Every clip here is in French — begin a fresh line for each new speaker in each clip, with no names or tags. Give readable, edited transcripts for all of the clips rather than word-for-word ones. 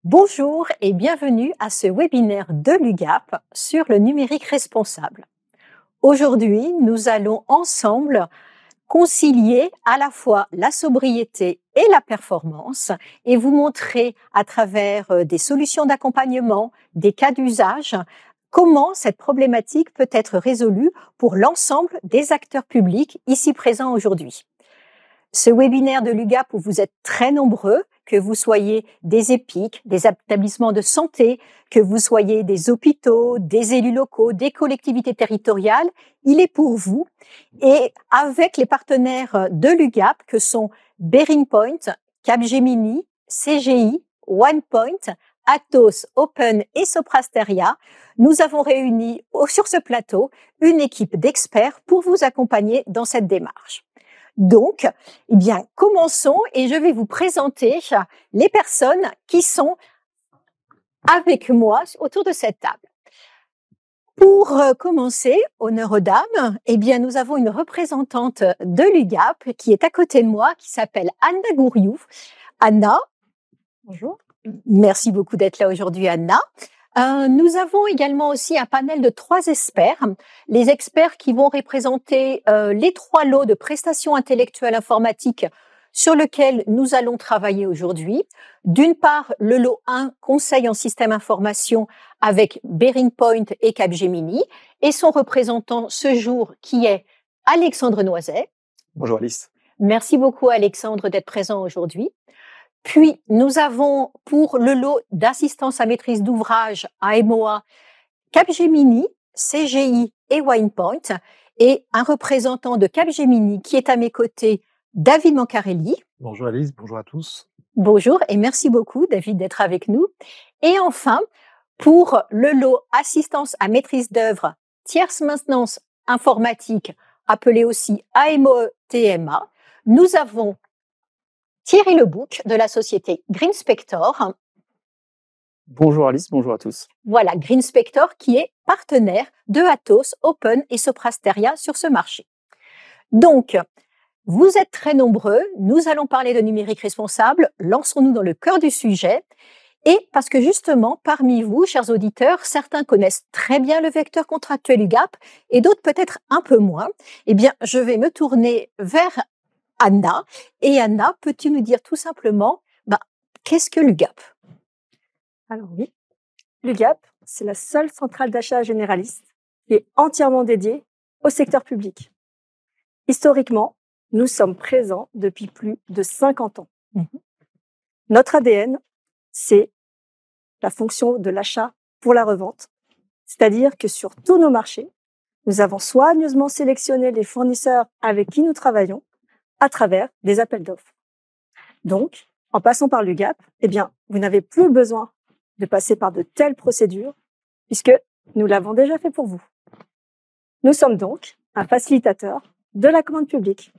Bonjour et bienvenue à ce webinaire de l'UGAP sur le numérique responsable. Aujourd'hui, nous allons ensemble concilier à la fois la sobriété et la performance et vous montrer à travers des solutions d'accompagnement, des cas d'usage, comment cette problématique peut être résolue pour l'ensemble des acteurs publics ici présents aujourd'hui. Ce webinaire de l'UGAP où vous êtes très nombreux, que vous soyez des EPIC, des établissements de santé, que vous soyez des hôpitaux, des élus locaux, des collectivités territoriales, il est pour vous. Et avec les partenaires de l'UGAP que sont Bearing Point, Capgemini, CGI, OnePoint, Atos, Open et Soprasteria, nous avons réuni sur ce plateau une équipe d'experts pour vous accompagner dans cette démarche. Donc, eh bien, commençons et je vais vous présenter les personnes qui sont avec moi autour de cette table. Pour commencer, honneur aux dames, eh bien, nous avons une représentante de l'UGAP qui est à côté de moi, qui s'appelle Anna Gouriou. Anna, bonjour. Merci beaucoup d'être là aujourd'hui, Anna. Nous avons également aussi un panel de 3 experts, les experts qui vont représenter les 3 lots de prestations intellectuelles informatiques sur lesquels nous allons travailler aujourd'hui. D'une part, le lot 1, conseil en système information avec Bearing Point et Capgemini, et son représentant ce jour qui est Alexandre Noiset.
Bonjour Alice.
Merci beaucoup Alexandre d'être présent aujourd'hui. Puis, nous avons pour le lot d'assistance à maîtrise d'ouvrage AMOA, Capgemini, CGI et OnePoint, et un représentant de Capgemini qui est à mes côtés, David Mancarelli.
Bonjour Alice, bonjour à tous.
Bonjour et merci beaucoup David d'être avec nous. Et enfin, pour le lot assistance à maîtrise d'œuvre, tierce maintenance informatique, appelé aussi AMOE-TMA, nous avons Thierry Lebouc de la société Greenspector.
Bonjour Alice, bonjour à tous.
Voilà, Greenspector qui est partenaire de Atos, Open et Soprasteria sur ce marché. Donc, vous êtes très nombreux, nous allons parler de numérique responsable, lançons-nous dans le cœur du sujet. Et parce que justement, parmi vous, chers auditeurs, certains connaissent très bien le vecteur contractuel UGAP et d'autres peut-être un peu moins, eh bien, je vais me tourner vers Anna. Et Anna, peux-tu nous dire tout simplement, qu'est-ce que l'UGAP?
Alors oui, l'UGAP, c'est la seule centrale d'achat généraliste qui est entièrement dédiée au secteur public. Historiquement, nous sommes présents depuis plus de 50 ans. Notre ADN, c'est la fonction de l'achat pour la revente, c'est-à-dire que sur tous nos marchés, nous avons soigneusement sélectionné les fournisseurs avec qui nous travaillons à travers des appels d'offres. Donc, en passant par l'UGAP, eh bien, vous n'avez plus besoin de passer par de telles procédures, puisque nous l'avons déjà fait pour vous. Nous sommes donc un facilitateur de la commande publique.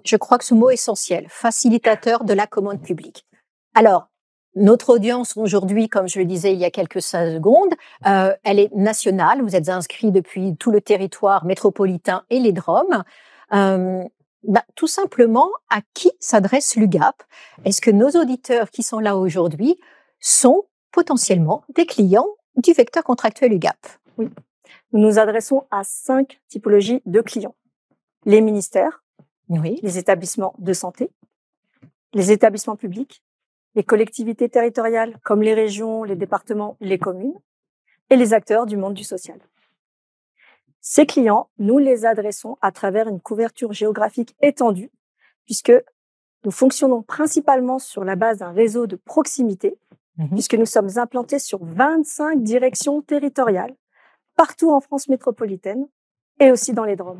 Je crois que ce mot est essentiel, facilitateur de la commande publique. Alors, notre audience aujourd'hui, comme je le disais il y a quelques secondes, elle est nationale. Vous êtes inscrits depuis tout le territoire métropolitain et les DROM. Tout simplement, à qui s'adresse l'UGAP? Est-ce que nos auditeurs qui sont là aujourd'hui sont potentiellement des clients du vecteur contractuel UGAP?
Oui. Nous nous adressons à 5 typologies de clients. Les ministères,
oui,
les établissements de santé, les établissements publics, les collectivités territoriales comme les régions, les départements, les communes, et les acteurs du monde du social. Ces clients, nous les adressons à travers une couverture géographique étendue, puisque nous fonctionnons principalement sur la base d'un réseau de proximité, puisque nous sommes implantés sur 25 directions territoriales, partout en France métropolitaine et aussi dans les DROM.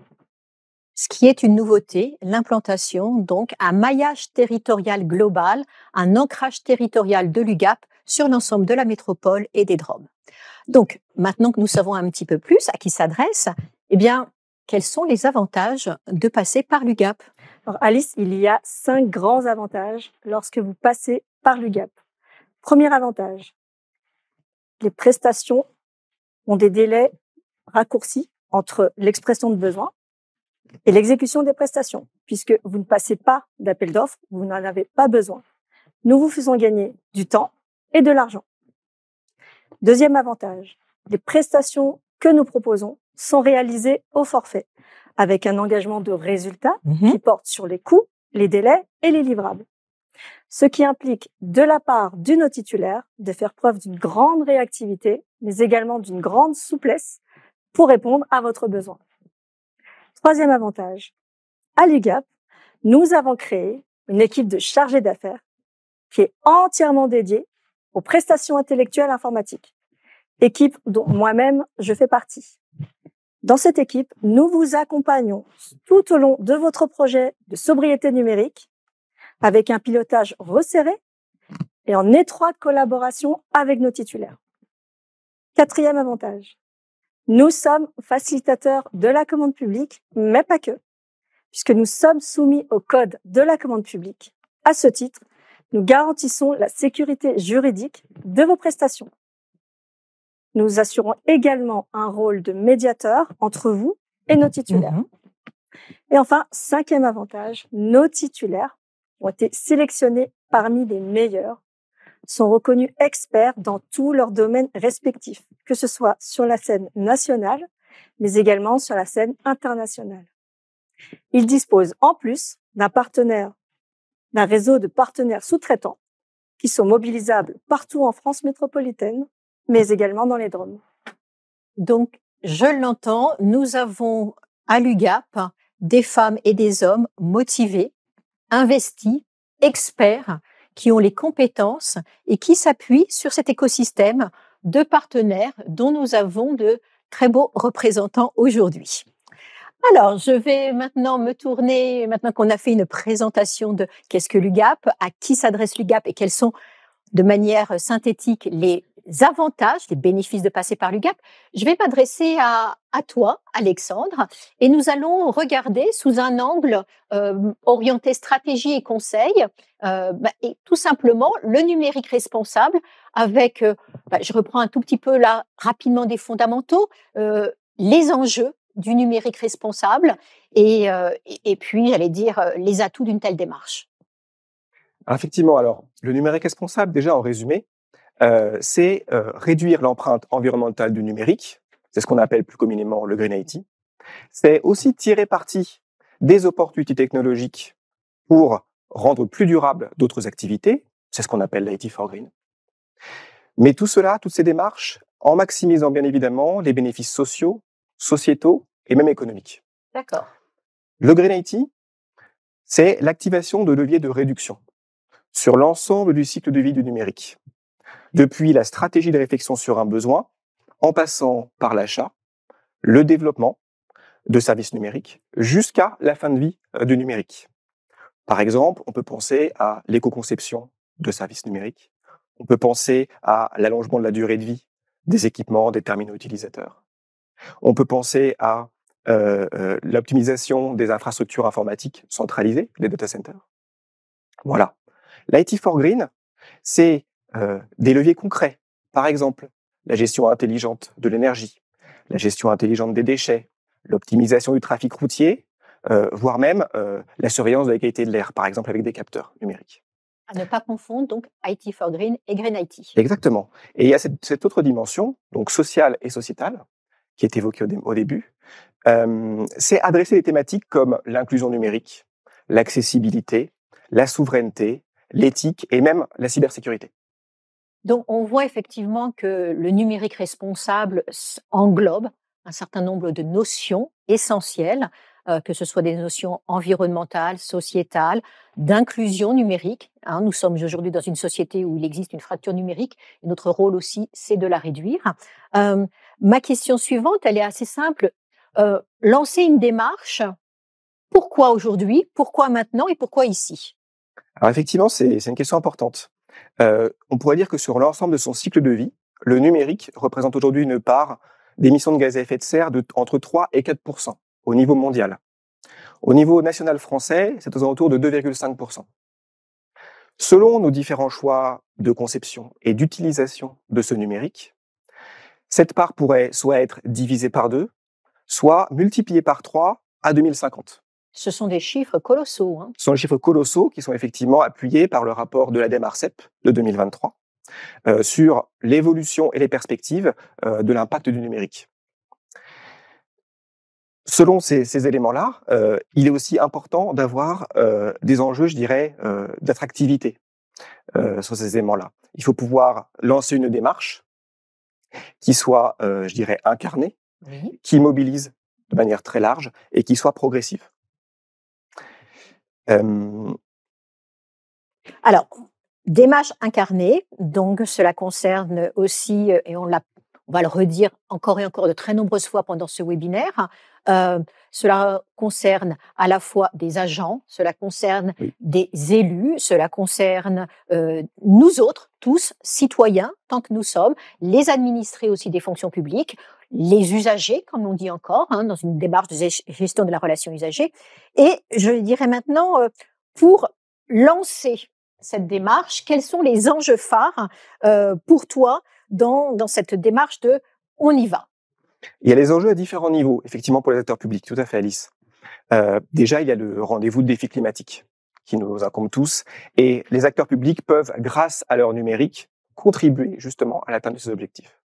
Ce qui est une nouveauté, l'implantation, donc un maillage territorial global, un ancrage territorial de l'UGAP sur l'ensemble de la métropole et des DROM. Donc, maintenant que nous savons un petit peu plus à qui s'adresse, eh bien, quels sont les avantages de passer par l'UGAP?
Alors, Alice, il y a 5 grands avantages lorsque vous passez par l'UGAP. Premier avantage, les prestations ont des délais raccourcis entre l'expression de besoin et l'exécution des prestations, puisque vous ne passez pas d'appel d'offres, vous n'en avez pas besoin. Nous vous faisons gagner du temps et de l'argent. Deuxième avantage, les prestations que nous proposons sont réalisées au forfait, avec un engagement de résultat qui porte sur les coûts, les délais et les livrables. Ce qui implique de la part du no-titulaire de faire preuve d'une grande réactivité, mais également d'une grande souplesse pour répondre à votre besoin. Troisième avantage, à l'UGAP, nous avons créé une équipe de chargés d'affaires qui est entièrement dédiée aux prestations intellectuelles informatiques, équipe dont moi-même je fais partie. Dans cette équipe, nous vous accompagnons tout au long de votre projet de sobriété numérique avec un pilotage resserré et en étroite collaboration avec nos titulaires. Quatrième avantage, nous sommes facilitateurs de la commande publique, mais pas que, puisque nous sommes soumis au code de la commande publique. À ce titre, nous garantissons la sécurité juridique de vos prestations. Nous assurons également un rôle de médiateur entre vous et nos titulaires. Et enfin, cinquième avantage, nos titulaires ont été sélectionnés parmi les meilleurs, sont reconnus experts dans tous leurs domaines respectifs, que ce soit sur la scène nationale, mais également sur la scène internationale. Ils disposent en plus d'un réseau de partenaires sous-traitants qui sont mobilisables partout en France métropolitaine, mais également dans les DROM.
Donc, je l'entends, nous avons à l'UGAP des femmes et des hommes motivés, investis, experts, qui ont les compétences et qui s'appuient sur cet écosystème de partenaires dont nous avons de très beaux représentants aujourd'hui. Alors, je vais maintenant me tourner, maintenant qu'on a fait une présentation de qu'est-ce que l'UGAP, à qui s'adresse l'UGAP et quels sont, de manière synthétique, les avantages, les bénéfices de passer par l'UGAP, je vais m'adresser à toi, Alexandre, et nous allons regarder sous un angle orienté stratégie et conseil, et tout simplement le numérique responsable avec, je reprends un tout petit peu là rapidement des fondamentaux, les enjeux du numérique responsable et puis, j'allais dire, les atouts d'une telle démarche.
Effectivement, alors, le numérique responsable, déjà en résumé, c'est réduire l'empreinte environnementale du numérique, c'est ce qu'on appelle plus communément le Green IT. C'est aussi tirer parti des opportunités technologiques pour rendre plus durables d'autres activités, c'est ce qu'on appelle l'IT for Green. Mais tout cela, toutes ces démarches, en maximisant bien évidemment les bénéfices sociaux, sociétaux et même économiques.
D'accord.
Le Green IT, c'est l'activation de leviers de réduction sur l'ensemble du cycle de vie du numérique. Depuis la stratégie de réflexion sur un besoin, en passant par l'achat, le développement de services numériques, jusqu'à la fin de vie du numérique. Par exemple, on peut penser à l'éco-conception de services numériques, on peut penser à l'allongement de la durée de vie des équipements, des terminaux utilisateurs. On peut penser à l'optimisation des infrastructures informatiques centralisées, les data centers. Voilà. L'IT for Green, c'est des leviers concrets. Par exemple, la gestion intelligente de l'énergie, la gestion intelligente des déchets, l'optimisation du trafic routier, voire même la surveillance de la qualité de l'air, par exemple avec des capteurs numériques.
À ne pas confondre donc IT for Green et Green IT.
Exactement. Et il y a cette autre dimension, donc sociale et sociétale, qui est évoquée au début, c'est adresser des thématiques comme l'inclusion numérique, l'accessibilité, la souveraineté, l'éthique et même la cybersécurité.
Donc, on voit effectivement que le numérique responsable englobe un certain nombre de notions essentielles, que ce soit des notions environnementales, sociétales, d'inclusion numérique. Nous sommes aujourd'hui dans une société où il existe une fracture numérique. Et notre rôle aussi, c'est de la réduire. Ma question suivante, elle est assez simple. Lancer une démarche, pourquoi aujourd'hui, pourquoi maintenant et pourquoi ici?
Alors effectivement, c'est une question importante. On pourrait dire que sur l'ensemble de son cycle de vie, le numérique représente aujourd'hui une part d'émissions de gaz à effet de serre entre 3 et 4% au niveau mondial. Au niveau national français, c'est aux alentours de 2,5%. Selon nos différents choix de conception et d'utilisation de ce numérique, cette part pourrait soit être divisée par 2, soit multipliée par 3 à 2050.
Ce sont des chiffres colossaux.
Ce sont des chiffres colossaux qui sont effectivement appuyés par le rapport de l'ADEME-ARCEP de 2023. sur l'évolution et les perspectives de l'impact du numérique. Selon ces éléments-là, il est aussi important d'avoir des enjeux, je dirais, d'attractivité sur ces éléments-là. Il faut pouvoir lancer une démarche qui soit, je dirais, incarnée,
Oui.
qui mobilise de manière très large et qui soit progressive.
Alors, démarche incarnée, donc cela concerne aussi, et on va le redire encore et encore de très nombreuses fois pendant ce webinaire, cela concerne à la fois des agents, cela concerne
Oui.
des élus, cela concerne nous autres, tous, citoyens, tant que nous sommes, les administrés aussi des fonctions publiques, les usagers, comme on dit encore, dans une démarche de gestion de la relation usagée. Et je dirais maintenant, pour lancer cette démarche, quels sont les enjeux phares pour toi dans cette démarche de « on y va ».
Il y a les enjeux à différents niveaux, effectivement, pour les acteurs publics, tout à fait, Alice. Déjà, il y a le rendez-vous de défi climatique qui nous incombe tous, et les acteurs publics peuvent, grâce à leur numérique, contribuer justement à l'atteinte de ces objectifs.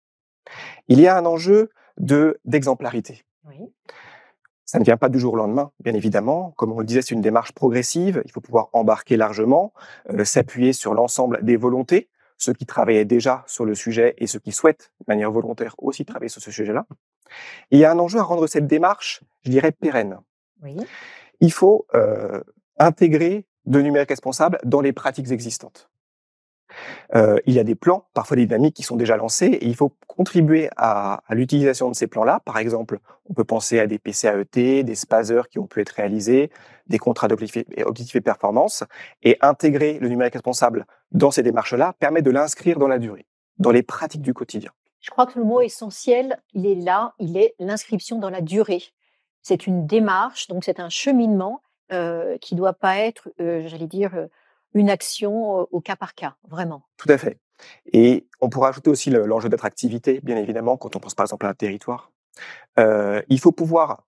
Il y a un enjeu d'exemplarité.
Oui.
Ça ne vient pas du jour au lendemain, bien évidemment. Comme on le disait, c'est une démarche progressive. Il faut pouvoir embarquer largement, s'appuyer sur l'ensemble des volontés, ceux qui travaillaient déjà sur le sujet et ceux qui souhaitent, de manière volontaire, aussi travailler sur ce sujet-là. Et il y a un enjeu à rendre cette démarche, je dirais, pérenne.
Oui.
Il faut intégrer de numérique responsable dans les pratiques existantes. Il y a des plans, parfois des dynamiques qui sont déjà lancés, et il faut contribuer à l'utilisation de ces plans-là. Par exemple, on peut penser à des PCAET, des SPASER qui ont pu être réalisés, des contrats d'objectifs et performance, et intégrer le numérique responsable dans ces démarches-là permet de l'inscrire dans la durée, dans les pratiques du quotidien.
Je crois que le mot essentiel, il est là, il est l'inscription dans la durée. C'est une démarche, donc c'est un cheminement qui ne doit pas être, j'allais dire, une action au cas par cas, vraiment.
Tout à fait. Et on pourra ajouter aussi l'enjeu d'attractivité, bien évidemment, quand on pense par exemple à un territoire. Il faut pouvoir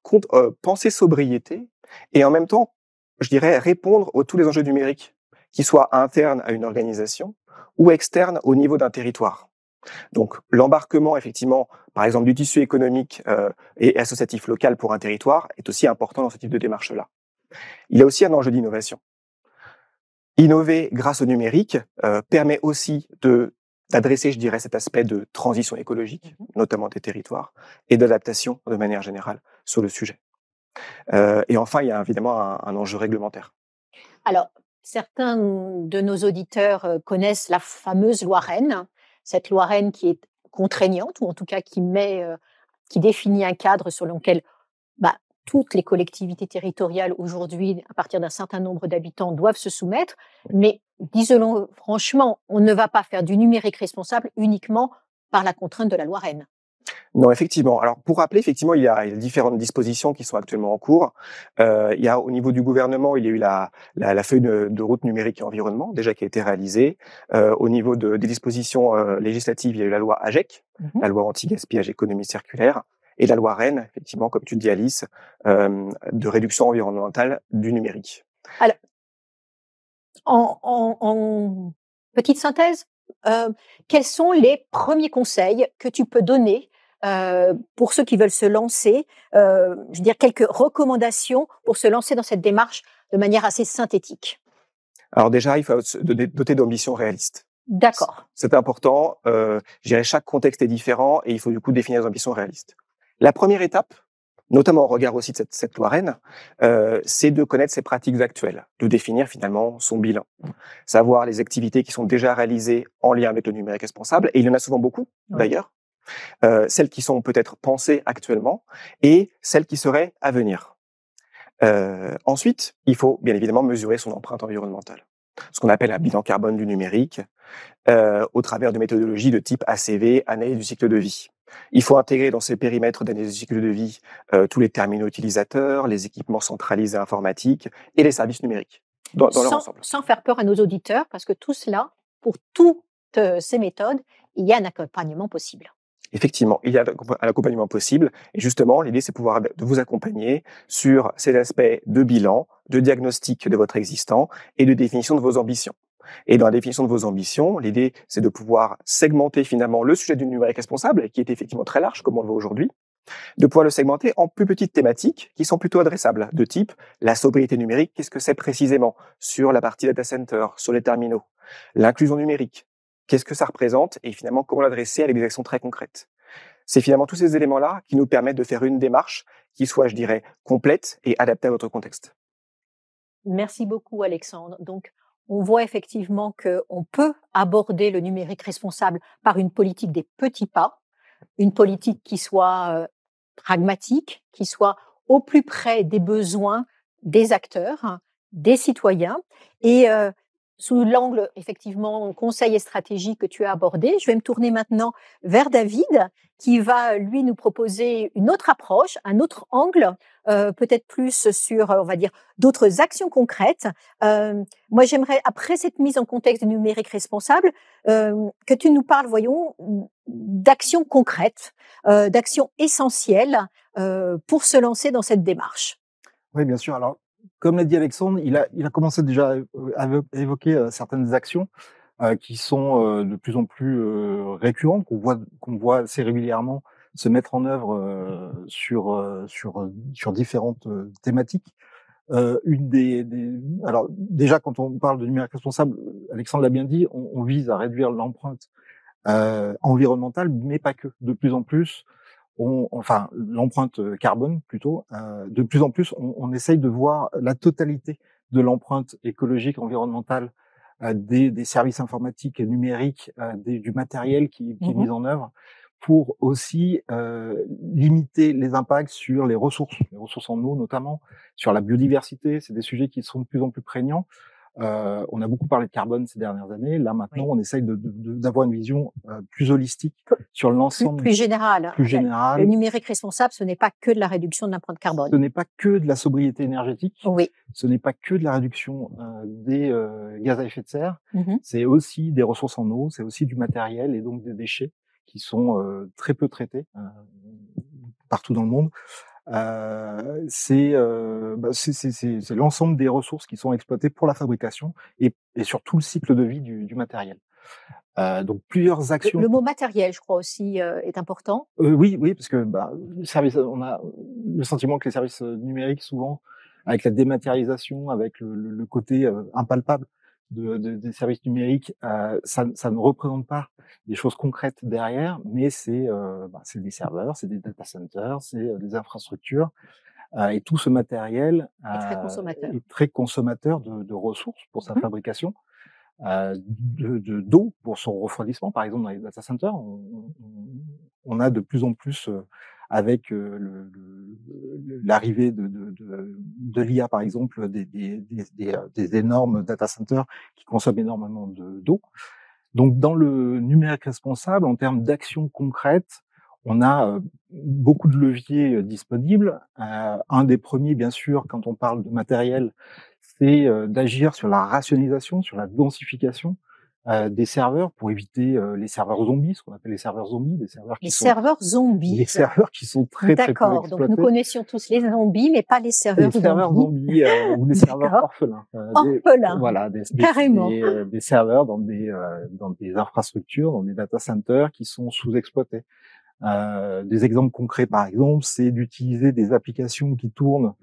penser sobriété et en même temps, je dirais, répondre à tous les enjeux numériques, qu'ils soient internes à une organisation ou externes au niveau d'un territoire. Donc l'embarquement, effectivement, par exemple, du tissu économique et associatif local pour un territoire est aussi important dans ce type de démarche-là. Il y a aussi un enjeu d'innovation. Innover grâce au numérique permet aussi d'adresser, je dirais, cet aspect de transition écologique, notamment des territoires, et d'adaptation de manière générale sur le sujet. Et enfin, il y a évidemment un enjeu réglementaire.
Alors, certains de nos auditeurs connaissent la fameuse loi Rennes, cette loi Rennes qui est contraignante, ou en tout cas qui définit un cadre sur lequel toutes les collectivités territoriales aujourd'hui, à partir d'un certain nombre d'habitants, doivent se soumettre. Mais disons-le franchement, on ne va pas faire du numérique responsable uniquement par la contrainte de la loi Rennes.
Non, effectivement. Alors, pour rappeler, effectivement, il y a différentes dispositions qui sont actuellement en cours. Il y a, au niveau du gouvernement, il y a eu la feuille de route numérique et environnement, déjà qui a été réalisée. Au niveau des dispositions législatives, il y a eu la loi AGEC, la loi anti-gaspillage économie circulaire, et la loi Rennes, effectivement, comme tu le dis, Alice, de réduction environnementale du numérique.
Alors, en petite synthèse, quels sont les premiers conseils que tu peux donner pour ceux qui veulent se lancer, je veux dire quelques recommandations pour se lancer dans cette démarche de manière assez synthétique?
Alors déjà, il faut se doter d'ambitions réalistes.
D'accord.
C'est important. Je dirais chaque contexte est différent et il faut du coup définir des ambitions réalistes. La première étape, notamment au regard aussi de cette loi Rennes, c'est de connaître ses pratiques actuelles, de définir finalement son bilan, savoir les activités qui sont déjà réalisées en lien avec le numérique responsable, et il y en a souvent beaucoup d'ailleurs, celles qui sont peut-être pensées actuellement et celles qui seraient à venir. Ensuite, il faut bien évidemment mesurer son empreinte environnementale, ce qu'on appelle un bilan carbone du numérique, au travers de méthodologies de type ACV, analyse du cycle de vie. Il faut intégrer dans ces périmètres d'analyse du cycle de vie tous les terminaux utilisateurs, les équipements centralisés informatiques et les services numériques dans leur ensemble.
Sans faire peur à nos auditeurs, parce que tout cela, pour toutes ces méthodes, il y a un accompagnement possible.
Effectivement, il y a un accompagnement possible. Et justement, l'idée, c'est de vous accompagner sur ces aspects de bilan, de diagnostic de votre existant et de définition de vos ambitions. Et dans la définition de vos ambitions, l'idée, c'est de pouvoir segmenter finalement le sujet du numérique responsable, qui est effectivement très large, comme on le voit aujourd'hui, de pouvoir le segmenter en plus petites thématiques qui sont plutôt adressables, de type la sobriété numérique, qu'est-ce que c'est précisément sur la partie data center, sur les terminaux, l'inclusion numérique, qu'est-ce que ça représente et finalement comment l'adresser avec des actions très concrètes. C'est finalement tous ces éléments-là qui nous permettent de faire une démarche qui soit, je dirais, complète et adaptée à votre contexte.
Merci beaucoup, Alexandre. Donc, on voit effectivement qu'on peut aborder le numérique responsable par une politique des petits pas, une politique qui soit pragmatique, qui soit au plus près des besoins des acteurs, des citoyens. Et sous l'angle, effectivement, conseil et stratégie que tu as abordé, je vais me tourner maintenant vers David, qui va, lui, nous proposer une autre approche, un autre angle, peut-être plus sur, on va dire, d'autres actions concrètes. Moi, j'aimerais, après cette mise en contexte du numérique responsable, que tu nous parles, voyons, d'actions concrètes, d'actions essentielles pour se lancer dans cette démarche.
Oui, bien sûr. Alors, comme l'a dit Alexandre, il a commencé déjà à évoquer certaines actions qui sont de plus en plus récurrentes, qu'on voit assez régulièrement se mettre en œuvre sur différentes thématiques. Alors déjà, quand on parle de numérique responsable, Alexandre l'a bien dit, on vise à réduire l'empreinte environnementale, mais pas que. De plus en plus, l'empreinte carbone plutôt. De plus en plus, on essaye de voir la totalité de l'empreinte écologique, environnementale des services informatiques et numériques, du matériel qui est mis en œuvre, pour aussi limiter les impacts sur les ressources en eau notamment, sur la biodiversité. C'est des sujets qui sont de plus en plus prégnants. On a beaucoup parlé de carbone ces dernières années. Là, maintenant, on essaye d'avoir une vision plus holistique sur l'ensemble.
Plus général.
Plus général.
Le numérique responsable, ce n'est pas que de la réduction de l'empreinte carbone.
Ce n'est pas que de la sobriété énergétique.
Oui.
Ce n'est pas que de la réduction des gaz à effet de serre. C'est aussi des ressources en eau, c'est aussi du matériel et donc des déchets qui sont très peu traités partout dans le monde. C'est l'ensemble des ressources qui sont exploitées pour la fabrication et sur tout le cycle de vie du matériel. Donc plusieurs actions.
Le mot matériel, je crois aussi, est important.
Oui, parce que on a le sentiment que les services numériques, souvent, avec la dématérialisation, avec le côté impalpable des services numériques, ça ne représente pas des choses concrètes derrière, mais c'est des serveurs, c'est des data centers, c'est des infrastructures, et tout ce matériel est très consommateur de ressources pour sa fabrication, d'eau pour son refroidissement. Par exemple, dans les data centers, on a de plus en plus avec l'arrivée de l'IA, par exemple, des énormes data centers qui consomment énormément d'eau. Donc, dans le numérique responsable, en termes d'actions concrètes, on a beaucoup de leviers disponibles. Un des premiers, bien sûr, quand on parle de matériel, c'est d'agir sur la rationalisation, sur la densification des serveurs pour éviter les serveurs zombies, ce qu'on appelle les serveurs zombies, des serveurs qui sont très très peu exploités.
D'accord, donc nous connaissions tous les zombies, mais pas les serveurs zombies.
Les serveurs zombies ou les serveurs orphelins.
Orphelins, carrément.
Des serveurs dans des infrastructures, dans des data centers qui sont sous-exploités. Des exemples concrets, par exemple, c'est d'utiliser des applications qui tournent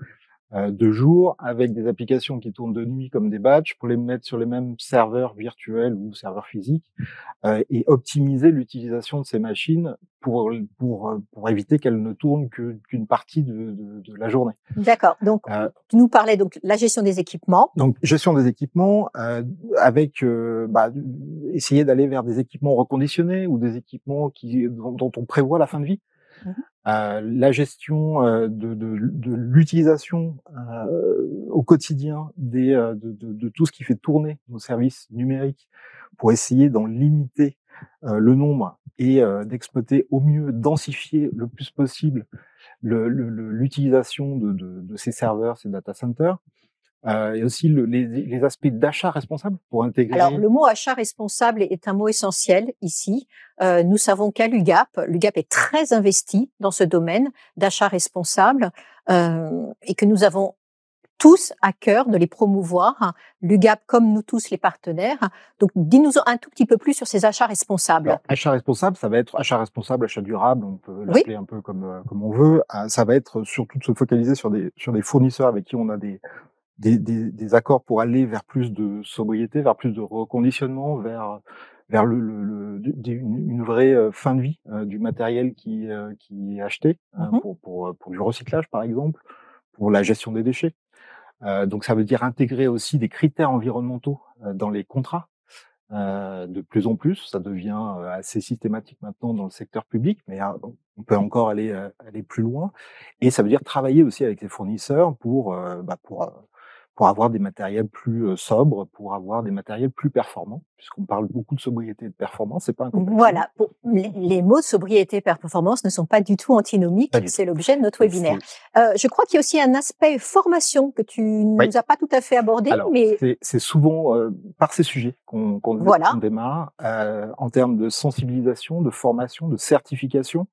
de jour avec des applications qui tournent de nuit comme des batchs pour les mettre sur les mêmes serveurs virtuels ou serveurs physiques et optimiser l'utilisation de ces machines pour éviter qu'elles ne tournent qu'une partie de la journée.
D'accord. Donc, tu nous parlais donc la gestion des équipements.
Donc, gestion des équipements avec essayer d'aller vers des équipements reconditionnés ou des équipements dont on prévoit la fin de vie. La gestion de l'utilisation au quotidien de tout ce qui fait tourner nos services numériques pour essayer d'en limiter le nombre et d'exploiter au mieux, densifier le plus possible l'utilisation de ces serveurs, ces data centers. Et aussi les aspects d'achat responsable pour intégrer.
Alors, le mot achat responsable est un mot essentiel ici. Nous savons qu'à l'UGAP est très investi dans ce domaine d'achat responsable et que nous avons tous à cœur de les promouvoir, l'UGAP comme nous tous les partenaires. Donc, dis-nous un tout petit peu plus sur ces achats responsables.
Alors, achat responsable, ça va être achat responsable, achat durable, on peut l'appeler un peu comme on veut. Ça va être surtout de se focaliser sur des fournisseurs avec qui on a des accords pour aller vers plus de sobriété, vers plus de reconditionnement, vers une vraie fin de vie du matériel qui est acheté pour du recyclage par exemple, pour la gestion des déchets. Donc ça veut dire intégrer aussi des critères environnementaux dans les contrats. De plus en plus, ça devient assez systématique maintenant dans le secteur public, mais on peut encore aller plus loin. Et ça veut dire travailler aussi avec les fournisseurs pour avoir des matériels plus sobres, pour avoir des matériels plus performants, puisqu'on parle beaucoup de sobriété et de performance, c'est pas incompatible.
Voilà, les mots de sobriété et performance ne sont pas du tout antinomiques, c'est l'objet de notre webinaire. Je crois qu'il y a aussi un aspect formation que tu nous as pas tout à fait abordé.
Alors,
mais
c'est souvent par ces sujets qu'on démarre, en termes de sensibilisation, de formation, de certification,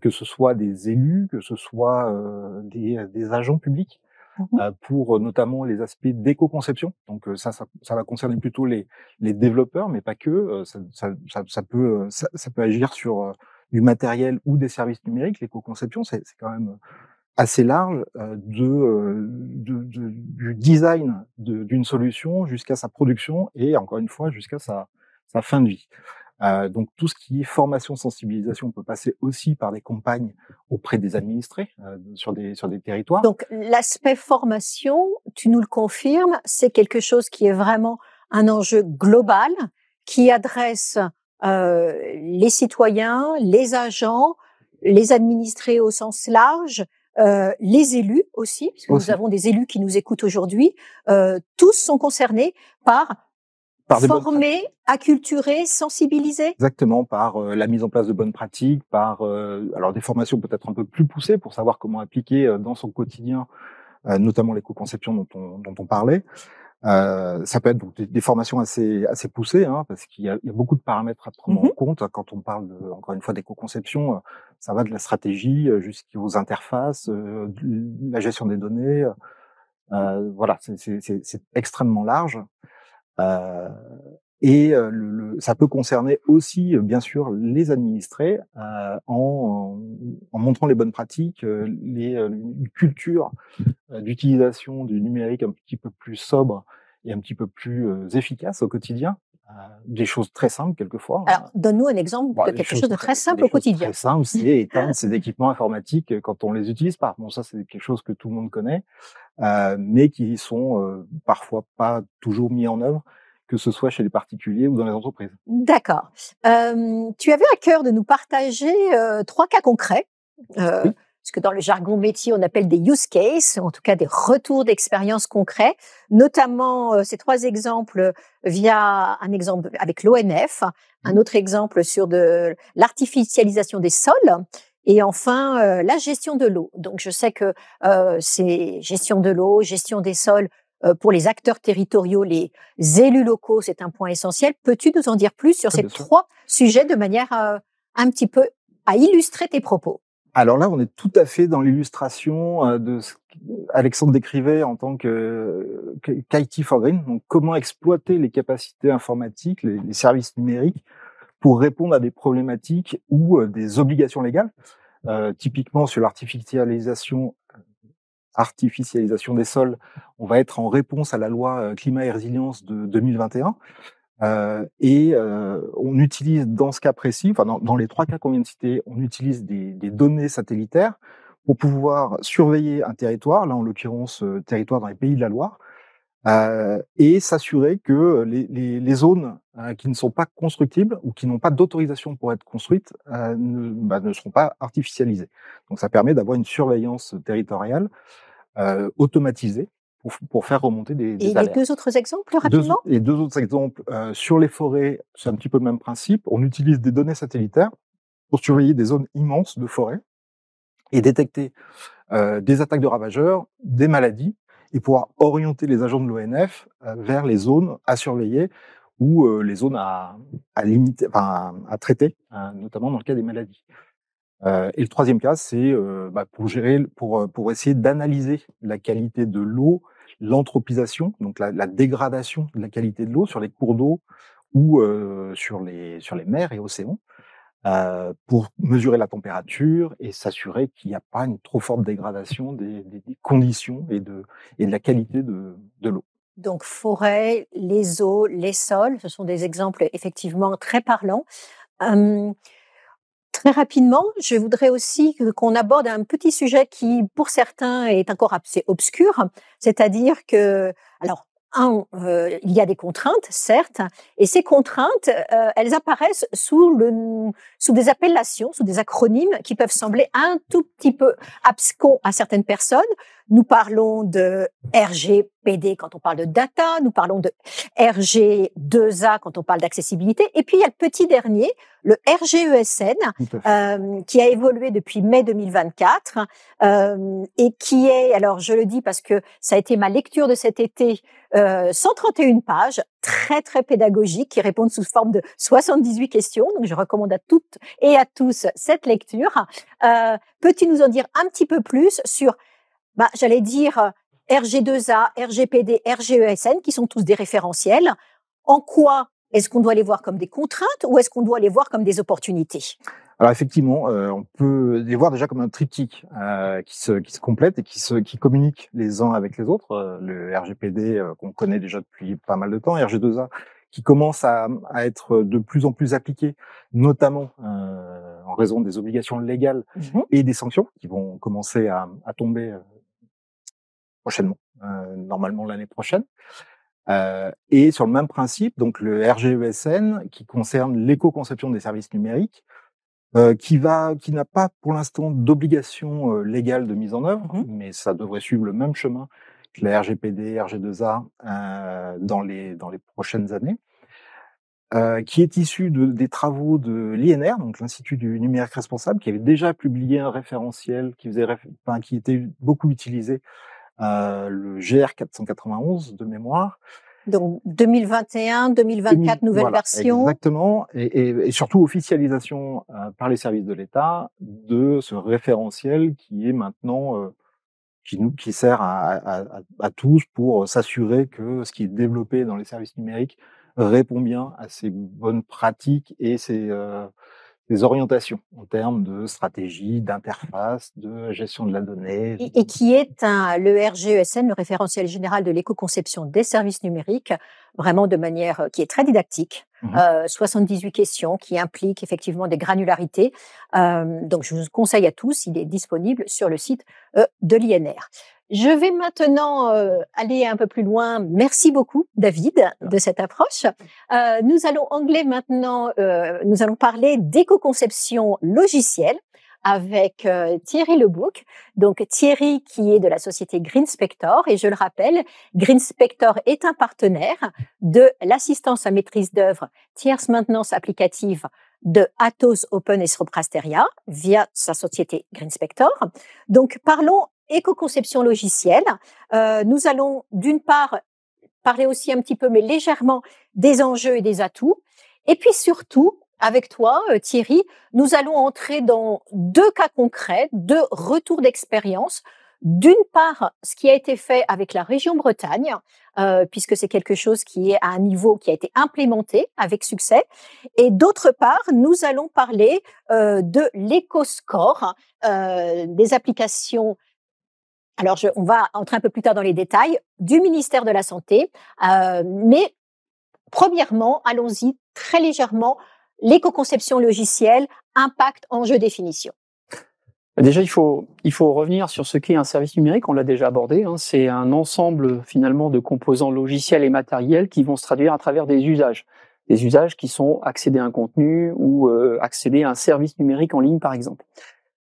que ce soit des élus, que ce soit des agents publics. Pour notamment les aspects d'éco-conception. Donc ça va concerner plutôt les développeurs, mais pas que. Ça peut agir sur du matériel ou des services numériques. L'éco-conception, c'est quand même assez large du design d'une solution jusqu'à sa production et encore une fois jusqu'à sa fin de vie. Donc tout ce qui est formation, sensibilisation peut passer aussi par des campagnes auprès des administrés sur des territoires.
Donc l'aspect formation, tu nous le confirmes, c'est quelque chose qui est vraiment un enjeu global qui adresse les citoyens, les agents, les administrés au sens large, les élus aussi, parce que nous avons des élus qui nous écoutent aujourd'hui. Tous sont concernés par former, acculturer, sensibiliser.
Exactement, par la mise en place de bonnes pratiques, par alors des formations peut-être un peu plus poussées pour savoir comment appliquer dans son quotidien, notamment l'éco-conception dont on parlait. Ça peut être donc des formations assez poussées, parce qu'il y a beaucoup de paramètres à prendre en compte quand on parle encore une fois d'éco-conception. Ça va de la stratégie jusqu'aux interfaces, la gestion des données. Voilà, c'est extrêmement large. Et ça peut concerner aussi, bien sûr, les administrés en montrant les bonnes pratiques, une culture d'utilisation du numérique un petit peu plus sobre et un petit peu plus efficace au quotidien. Des choses très simples quelquefois.
Alors, donne-nous un exemple de quelque chose de très simple au quotidien.
Très simple, c'est éteindre ces équipements informatiques quand on les utilise pas. Bon, ça c'est quelque chose que tout le monde connaît, mais qui sont parfois pas toujours mis en œuvre, que ce soit chez les particuliers ou dans les entreprises.
D'accord. Tu avais à cœur de nous partager 3 cas concrets, ce que dans le jargon métier on appelle des use cases, en tout cas des retours d'expérience concrets, notamment ces 3 exemples via un exemple avec l'ONF, un autre exemple sur de l'artificialisation des sols, et enfin la gestion de l'eau. Donc je sais que c'est gestion de l'eau, gestion des sols. Pour les acteurs territoriaux, les élus locaux, c'est un point essentiel. Peux-tu nous en dire plus sur ces 3 sujets de manière un petit peu à illustrer tes propos?
Alors là, on est tout à fait dans l'illustration de ce qu'Alexandre décrivait en tant qu'IT for Green. Donc, comment exploiter les capacités informatiques, les services numériques pour répondre à des problématiques ou des obligations légales. Typiquement, sur l'artificialisation des sols, on va être en réponse à la loi climat et résilience de 2021. On utilise dans ce cas précis, enfin dans les 3 cas qu'on vient de citer, on utilise des données satellitaires pour pouvoir surveiller un territoire, là en l'occurrence territoire dans les Pays de la Loire, et s'assurer que les zones qui ne sont pas constructibles ou qui n'ont pas d'autorisation pour être construites ne seront pas artificialisées. Donc ça permet d'avoir une surveillance territoriale automatisée pour faire remonter des
alertes. Et les 2 autres exemples, rapidement?
Les 2 autres exemples, sur les forêts, c'est un petit peu le même principe. On utilise des données satellitaires pour surveiller des zones immenses de forêt et détecter des attaques de ravageurs, des maladies, et pouvoir orienter les agents de l'ONF vers les zones à surveiller ou les zones à limiter, enfin à traiter, notamment dans le cas des maladies. Et le troisième cas, c'est pour essayer d'analyser la qualité de l'eau, l'anthropisation, donc la dégradation de la qualité de l'eau sur les cours d'eau ou sur les mers et océans, pour mesurer la température et s'assurer qu'il n'y a pas une trop forte dégradation des conditions et de la qualité de l'eau.
Donc forêt, les eaux, les sols, ce sont des exemples effectivement très parlants. Très rapidement, je voudrais aussi qu'on aborde un petit sujet qui, pour certains, est encore assez obscur, c'est-à-dire que, alors, il y a des contraintes, certes, et ces contraintes, elles apparaissent sous des appellations, sous des acronymes qui peuvent sembler un tout petit peu abscons à certaines personnes. Nous parlons de RGPD quand on parle de data, nous parlons de RG2A quand on parle d'accessibilité, et puis il y a le petit dernier, le RGESN, qui a évolué depuis mai 2024 et qui est, alors je le dis parce que ça a été ma lecture de cet été, 131 pages, très très pédagogique, qui répondent sous forme de 78 questions. Donc je recommande à toutes et à tous cette lecture. Peux-tu nous en dire un petit peu plus sur, j'allais dire RG2A, RGPD, RGESN, qui sont tous des référentiels. En quoi est-ce qu'on doit les voir comme des contraintes ou est-ce qu'on doit les voir comme des opportunités?
Alors effectivement, on peut les voir déjà comme un triptyque qui se complète et qui communique les uns avec les autres. Le RGPD qu'on connaît déjà depuis pas mal de temps, RG2A qui commence à être de plus en plus appliqué, notamment en raison des obligations légales et des sanctions qui vont commencer à tomber prochainement, normalement l'année prochaine. Et sur le même principe, donc le RGESN qui concerne l'éco-conception des services numériques, qui n'a pas pour l'instant d'obligation légale de mise en œuvre, mais ça devrait suivre le même chemin que la RGPD, RG2A dans les prochaines années, qui est issu des travaux de l'INR, donc l'Institut du numérique responsable, qui avait déjà publié un référentiel qui était beaucoup utilisé, le GR 491 de mémoire.
Donc 2021, 2024, nouvelle version.
Exactement, et surtout officialisation par les services de l'État de ce référentiel qui est maintenant qui sert à tous pour s'assurer que ce qui est développé dans les services numériques répond bien à ces bonnes pratiques et ces orientations en termes de stratégie, d'interface, de gestion de la donnée.
Et qui est le RGESN, le référentiel général de l'éco-conception des services numériques, vraiment de manière qui est très didactique. 78 questions qui impliquent effectivement des granularités. Donc je vous conseille à tous, il est disponible sur le site de l'INR. Je vais maintenant aller un peu plus loin. Merci beaucoup, David, de cette approche. Nous allons parler d'éco-conception logicielle avec Thierry Lebouc. Donc Thierry qui est de la société GreenSpector, et je le rappelle, GreenSpector est un partenaire de l'assistance à maîtrise d'œuvre tierce maintenance applicative de Atos Open et Soprasteria via sa société GreenSpector. Donc parlons éco-conception logicielle. Nous allons d'une part parler aussi un petit peu, mais légèrement, des enjeux et des atouts. Et puis surtout, avec toi, Thierry, nous allons entrer dans deux cas concrets, deux retours d'expérience. D'une part, ce qui a été fait avec la région Bretagne, puisque c'est quelque chose qui est à un niveau qui a été implémenté avec succès. Et d'autre part, nous allons parler de l'EcoScore, des applications. Alors, on va entrer un peu plus tard dans les détails du ministère de la Santé, mais premièrement, allons-y très légèrement. L'éco-conception logicielle, impact, enjeu, définition.
Déjà, il faut revenir sur ce qu'est un service numérique. On l'a déjà abordé. C'est un ensemble finalement de composants logiciels et matériels qui vont se traduire à travers des usages qui sont accéder à un contenu ou accéder à un service numérique en ligne, par exemple.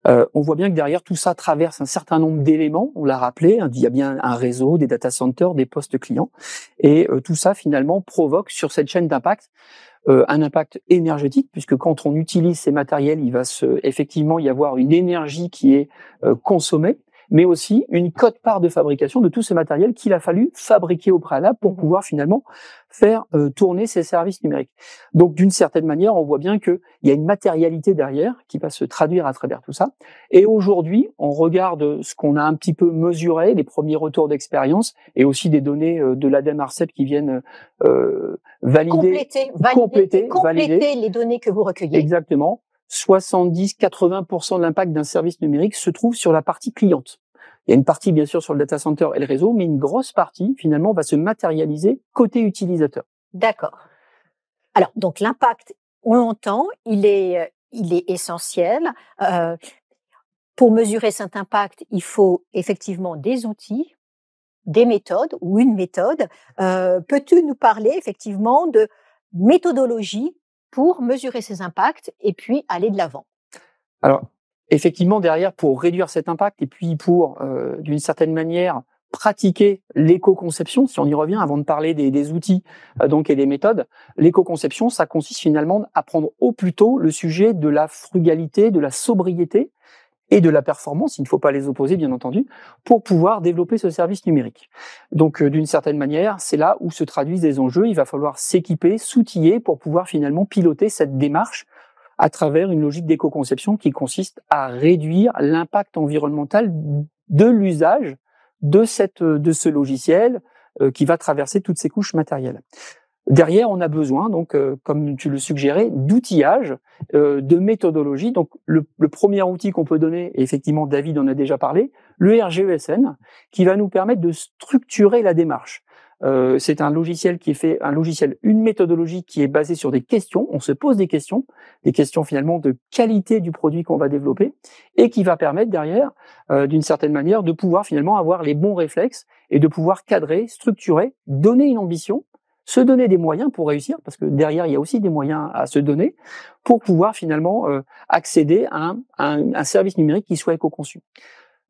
On voit bien que derrière tout ça traverse un certain nombre d'éléments. On l'a rappelé, il y a bien un réseau, des data centers, des postes clients, et tout ça finalement provoque sur cette chaîne d'impact un impact énergétique, puisque quand on utilise ces matériels, il va effectivement y avoir une énergie qui est consommée, mais aussi une quote-part de fabrication de tout ce matériel qu'il a fallu fabriquer au préalable pour pouvoir finalement faire tourner ces services numériques. Donc, d'une certaine manière, on voit bien qu'il y a une matérialité derrière qui va se traduire à travers tout ça. Et aujourd'hui, on regarde ce qu'on a un petit peu mesuré, les premiers retours d'expérience, et aussi des données de l'ADEME ARCEP qui viennent
compléter les données que vous recueillez.
Exactement. 70-80% de l'impact d'un service numérique se trouve sur la partie cliente. Il y a une partie, bien sûr, sur le data center et le réseau, mais une grosse partie, finalement, va se matérialiser côté utilisateur.
D'accord. Alors, donc, l'impact, on l'entend, il est essentiel. Pour mesurer cet impact, il faut effectivement des outils, des méthodes ou une méthode. Peux-tu nous parler effectivement de méthodologie pour mesurer ces impacts et puis aller de l'avant?
Alors, effectivement, derrière, pour réduire cet impact et puis pour, d'une certaine manière, pratiquer l'éco-conception, si on y revient, avant de parler des outils donc et des méthodes, l'éco-conception, ça consiste finalement à prendre au plus tôt le sujet de la frugalité, de la sobriété et de la performance, il ne faut pas les opposer bien entendu, pour pouvoir développer ce service numérique. Donc d'une certaine manière, c'est là où se traduisent des enjeux, il va falloir s'équiper, s'outiller pour pouvoir finalement piloter cette démarche à travers une logique d'éco-conception qui consiste à réduire l'impact environnemental de l'usage de ce logiciel qui va traverser toutes ces couches matérielles. Derrière, on a besoin, donc, comme tu le suggérais, d'outillage, de méthodologie. Donc, le premier outil qu'on peut donner, et effectivement, David en a déjà parlé, le RGESN, qui va nous permettre de structurer la démarche. C'est un logiciel une méthodologie qui est basée sur des questions. On se pose des questions finalement de qualité du produit qu'on va développer, et qui va permettre derrière, d'une certaine manière, de pouvoir finalement avoir les bons réflexes et de pouvoir cadrer, structurer, donner une ambition, se donner des moyens pour réussir, parce que derrière, il y a aussi des moyens à se donner pour pouvoir finalement accéder à un service numérique qui soit éco-conçu.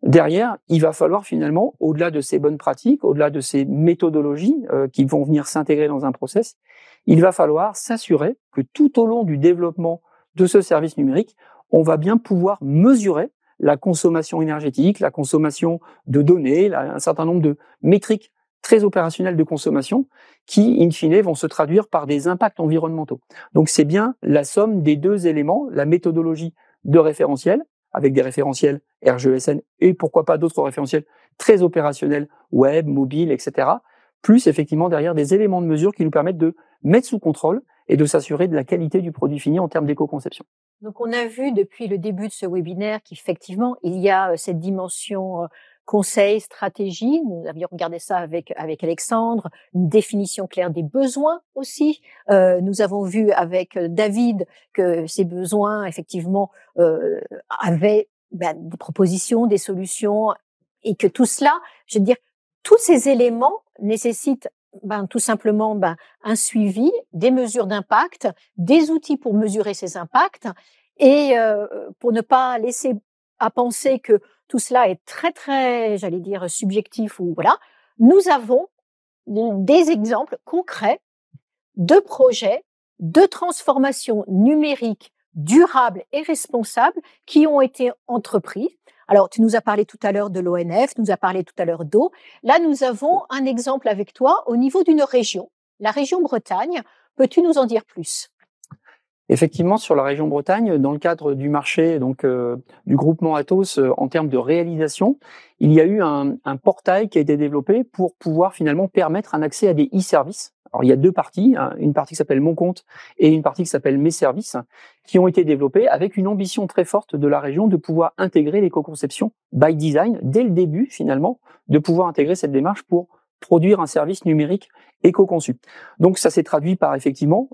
Derrière, il va falloir finalement, au-delà de ces bonnes pratiques, au-delà de ces méthodologies qui vont venir s'intégrer dans un process, il va falloir s'assurer que tout au long du développement de ce service numérique, on va bien pouvoir mesurer la consommation énergétique, la consommation de données, un certain nombre de métriques très opérationnels de consommation qui, in fine, vont se traduire par des impacts environnementaux. Donc, c'est bien la somme des deux éléments, la méthodologie de référentiel, avec des référentiels RGESN et pourquoi pas d'autres référentiels très opérationnels, web, mobile, etc., plus effectivement derrière des éléments de mesure qui nous permettent de mettre sous contrôle et de s'assurer de la qualité du produit fini en termes d'éco-conception.
Donc, on a vu depuis le début de ce webinaire qu'effectivement, il y a cette dimension conseil, stratégie. Nous avions regardé ça avec Alexandre, une définition claire des besoins aussi. Nous avons vu avec David que ces besoins, effectivement, avaient des propositions, des solutions, et que tout cela, je veux dire, tous ces éléments nécessitent tout simplement un suivi, des mesures d'impact, des outils pour mesurer ces impacts, et pour ne pas laisser à penser que tout cela est très, très, j'allais dire, subjectif ou voilà. Nous avons des exemples concrets de projets de transformation numérique durable et responsable qui ont été entrepris. Alors, tu nous as parlé tout à l'heure de l'ONF, tu nous as parlé tout à l'heure d'eau. Là, nous avons un exemple avec toi au niveau d'une région, la région Bretagne. Peux-tu nous en dire plus ?
Effectivement, sur la région Bretagne, dans le cadre du marché donc du groupement Atos, en termes de réalisation, il y a eu un portail qui a été développé pour pouvoir finalement permettre un accès à des e-services. Alors il y a deux parties, une partie qui s'appelle Mon Compte et une partie qui s'appelle Mes Services, qui ont été développées avec une ambition très forte de la région de pouvoir intégrer l'éco-conception by design dès le début finalement, de pouvoir intégrer cette démarche pour produire un service numérique éco-conçu. Donc ça s'est traduit par effectivement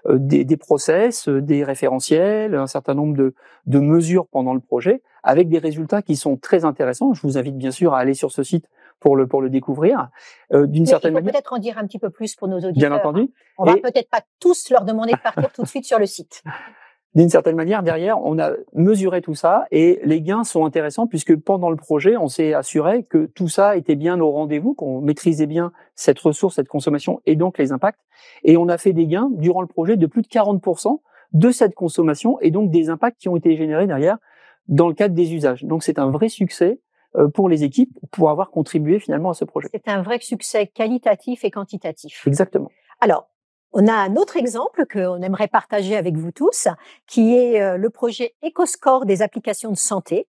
des process, des référentiels, un certain nombre de mesures pendant le projet, avec des résultats qui sont très intéressants. Je vous invite bien sûr à aller sur ce site pour le découvrir. D'une certaine manière,
peut-être en dire un petit peu plus pour nos auditeurs.
Bien entendu.
On va peut-être pas tous leur demander de partir tout de suite sur le site.
D'une certaine manière, derrière, on a mesuré tout ça et les gains sont intéressants puisque pendant le projet, on s'est assuré que tout ça était bien au rendez-vous, qu'on maîtrisait bien cette ressource, cette consommation et donc les impacts. Et on a fait des gains durant le projet de plus de 40% de cette consommation et donc des impacts qui ont été générés derrière dans le cadre des usages. Donc c'est un vrai succès pour les équipes pour avoir contribué finalement à ce projet.
C'est un vrai succès qualitatif et quantitatif.
Exactement.
Alors, on a un autre exemple qu'on aimerait partager avec vous tous, qui est le projet EcoScore des applications de santé.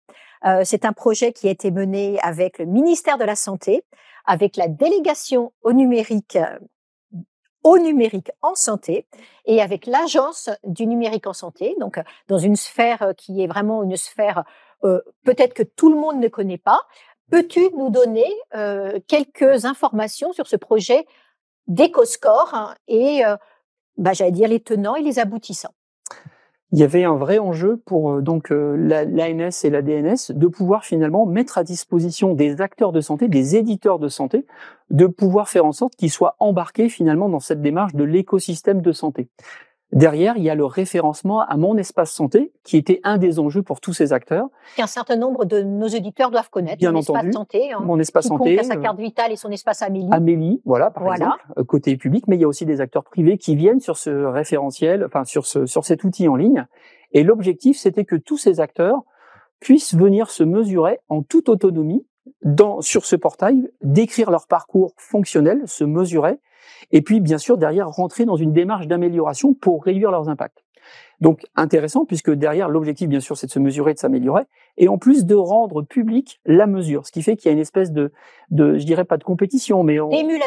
C'est un projet qui a été mené avec le ministère de la Santé, avec la délégation au numérique en santé et avec l'agence du numérique en santé, donc dans une sphère qui est vraiment une sphère peut-être que tout le monde ne connaît pas. Peux-tu nous donner quelques informations sur ce projet d'EcoScore et j'allais dire les tenants et les aboutissants?
Il y avait un vrai enjeu pour l'ANS et la DNS de pouvoir finalement mettre à disposition des acteurs de santé, des éditeurs de santé, de pouvoir faire en sorte qu'ils soient embarqués finalement dans cette démarche de l'écosystème de santé. Derrière, il y a le référencement à Mon Espace Santé, qui était un des enjeux pour tous ces acteurs.
Qu'un certain nombre de nos auditeurs doivent connaître.
Bien
Mon
entendu,
Espace Santé,
Mon Espace
qui
Santé,
compte à sa carte vitale et son espace Amélie.
Amélie, voilà, par exemple, côté public, mais il y a aussi des acteurs privés qui viennent sur ce référentiel, enfin sur cet outil en ligne. Et l'objectif, c'était que tous ces acteurs puissent venir se mesurer en toute autonomie sur ce portail, décrire leur parcours fonctionnel, se mesurer, et puis bien sûr derrière rentrer dans une démarche d'amélioration pour réduire leurs impacts. Donc intéressant, puisque derrière l'objectif bien sûr c'est de se mesurer, de s'améliorer, et en plus de rendre public la mesure, ce qui fait qu'il y a une espèce de je dirais pas de compétition, mais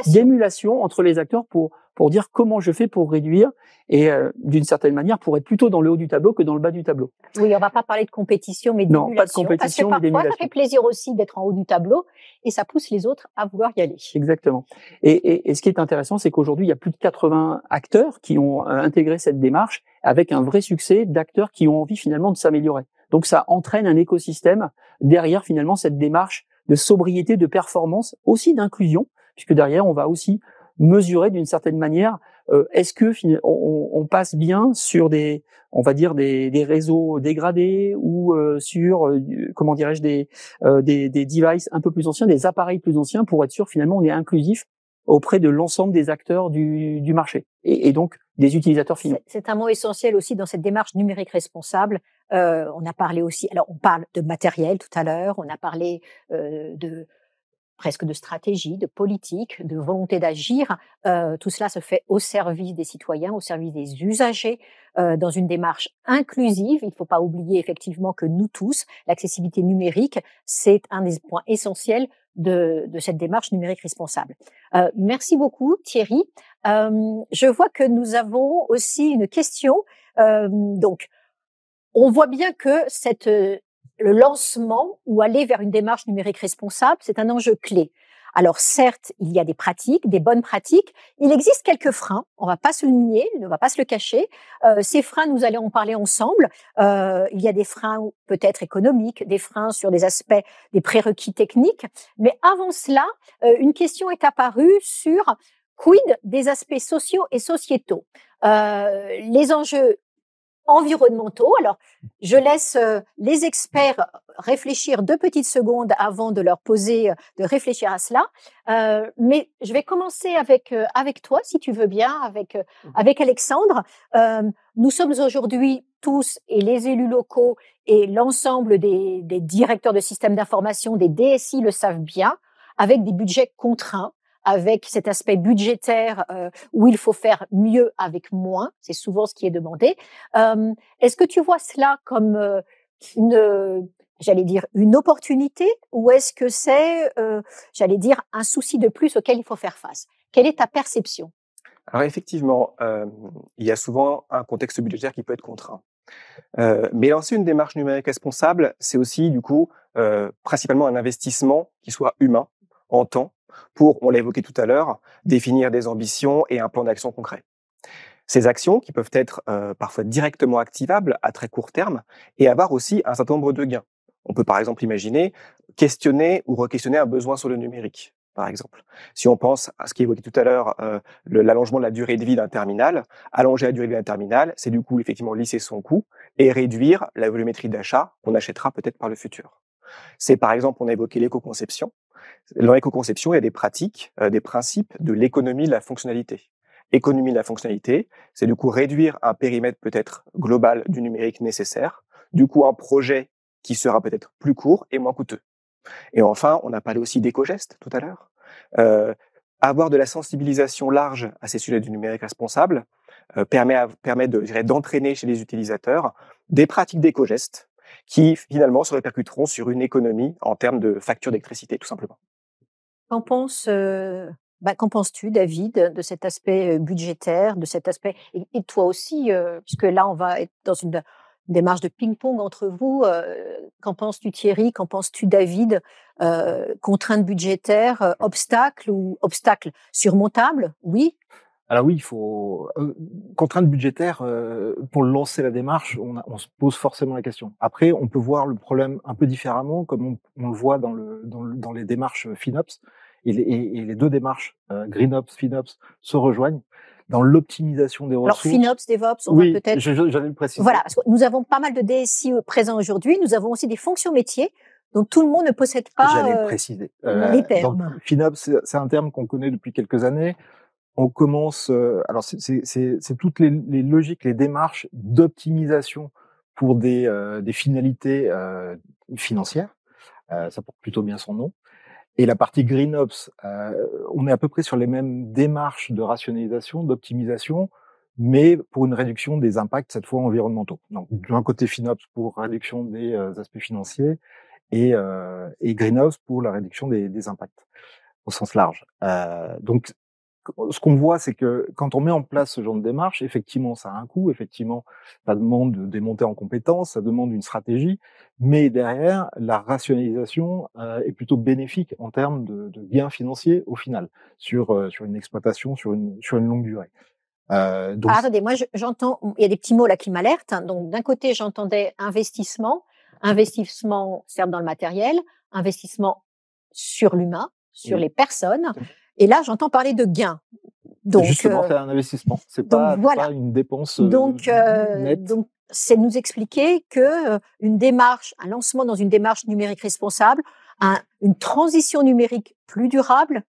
d'émulation entre les acteurs pour dire comment je fais pour réduire, et d'une certaine manière pour être plutôt dans le haut du tableau que dans le bas du tableau.
Oui, on va pas parler de compétition, mais d'émulation.
Non, pas de compétition,
parce que
mais
parfois,
d'émulation.
ça fait plaisir aussi d'être en haut du tableau et ça pousse les autres à vouloir y aller.
Exactement. Et ce qui est intéressant, c'est qu'aujourd'hui, il y a plus de 80 acteurs qui ont intégré cette démarche avec un vrai succès d'acteurs qui ont envie finalement de s'améliorer. Donc ça entraîne un écosystème derrière finalement cette démarche de sobriété, de performance, aussi d'inclusion, puisque derrière, on va aussi mesurer d'une certaine manière est-ce que on passe bien sur des réseaux dégradés ou sur comment dirais-je des devices un peu plus anciens, des appareils plus anciens, pour être sûr finalement on est inclusif auprès de l'ensemble des acteurs du marché et donc des utilisateurs finaux.
C'est un mot essentiel aussi dans cette démarche numérique responsable. On a parlé aussi, alors on parle de matériel tout à l'heure, on a parlé presque de stratégie, de politique, de volonté d'agir. Tout cela se fait au service des citoyens, au service des usagers, dans une démarche inclusive. Il ne faut pas oublier effectivement que nous tous, l'accessibilité numérique, c'est un des points essentiels de cette démarche numérique responsable. Merci beaucoup Thierry. Je vois que nous avons aussi une question. Donc, on voit bien que le lancement ou aller vers une démarche numérique responsable, c'est un enjeu clé. Alors certes, il y a des pratiques, des bonnes pratiques. Il existe quelques freins. On va pas se le nier, on va pas se le cacher. Ces freins, nous allons en parler ensemble. Il y a des freins peut-être économiques, des freins sur des aspects, des prérequis techniques. Mais avant cela, une question est apparue sur quid des aspects sociaux et sociétaux. Les enjeux environnementaux. Alors, je laisse les experts réfléchir 2 petites secondes avant de leur poser, de réfléchir à cela. Mais je vais commencer avec toi, si tu veux bien, avec Alexandre. Nous sommes aujourd'hui tous, et les élus locaux et l'ensemble des directeurs de systèmes d'information, des DSI le savent bien, avec des budgets contraints, avec cet aspect budgétaire où il faut faire mieux avec moins, c'est souvent ce qui est demandé. Est-ce que tu vois cela comme une opportunité, ou est-ce que c'est, un souci de plus auquel il faut faire face? Quelle est ta perception?
Alors effectivement, il y a souvent un contexte budgétaire qui peut être contraint. Mais lancer une démarche numérique responsable, c'est aussi du coup principalement un investissement qui soit humain, en temps, pour, on l'a évoqué tout à l'heure, définir des ambitions et un plan d'action concret. Ces actions qui peuvent être parfois directement activables à très court terme et avoir aussi un certain nombre de gains. On peut par exemple imaginer questionner ou re-questionner un besoin sur le numérique, par exemple. Si on pense à ce qui est évoqué tout à l'heure, l'allongement de la durée de vie d'un terminal, allonger la durée de vie d'un terminal, c'est du coup effectivement lisser son coût et réduire la volumétrie d'achat qu'on achètera peut-être par le futur. C'est par exemple, on a évoqué l'éco-conception. Dans l'éco-conception, il y a des pratiques, des principes de l'économie de la fonctionnalité. Économie de la fonctionnalité, c'est du coup réduire un périmètre peut-être global du numérique nécessaire, du coup un projet qui sera peut-être plus court et moins coûteux. Et enfin, on a parlé aussi d'éco-gestes tout à l'heure. Avoir de la sensibilisation large à ces sujets du numérique responsable permet d'entraîner chez les utilisateurs des pratiques d'éco-gestes qui finalement se répercuteront sur une économie en termes de facture d'électricité, tout simplement.
Qu'en penses-tu, David, de cet aspect budgétaire, de cet aspect et toi aussi, puisque là on va être dans une démarche de ping-pong entre vous. Qu'en penses-tu, Thierry? Qu'en penses-tu, David? Contraintes budgétaires, obstacles surmontables? Oui.
Alors oui, il faut contrainte budgétaire pour lancer la démarche. On se pose forcément la question. Après, on peut voir le problème un peu différemment, comme on le voit dans les démarches FinOps et les deux démarches GreenOps, FinOps se rejoignent dans l'optimisation des ressources.
Alors FinOps, DevOps, on
oui,
va peut-être.
J'allais le préciser.
Voilà, parce que nous avons pas mal de DSI présents aujourd'hui. Nous avons aussi des fonctions métiers dont tout le monde ne possède pas.
J'allais le préciser.
Les termes.
Donc, FinOps, c'est un terme qu'on connaît depuis quelques années. On commence, alors c'est toutes les logiques, les démarches d'optimisation pour des finalités financières. Ça porte plutôt bien son nom. Et la partie GreenOps, on est à peu près sur les mêmes démarches de rationalisation, d'optimisation, mais pour une réduction des impacts cette fois environnementaux. Donc d'un côté FinOps pour réduction des aspects financiers et GreenOps pour la réduction des impacts au sens large. Donc ce qu'on voit, c'est que quand on met en place ce genre de démarche, effectivement, ça a un coût, effectivement, ça demande des montées en compétences, ça demande une stratégie, mais derrière, la rationalisation est plutôt bénéfique en termes de gains financiers au final, sur une exploitation, sur une longue durée.
Donc... attendez, moi j'entends, il y a des petits mots là qui m'alertent. Donc d'un côté, j'entendais investissement certes dans le matériel, investissement sur l'humain, sur les personnes. Et là, j'entends parler de gains.
Donc, justement, c'est un investissement. C'est pas une dépense nette.
Donc, c'est nous expliquer que une démarche, un lancement dans une démarche numérique responsable, une transition numérique plus durable,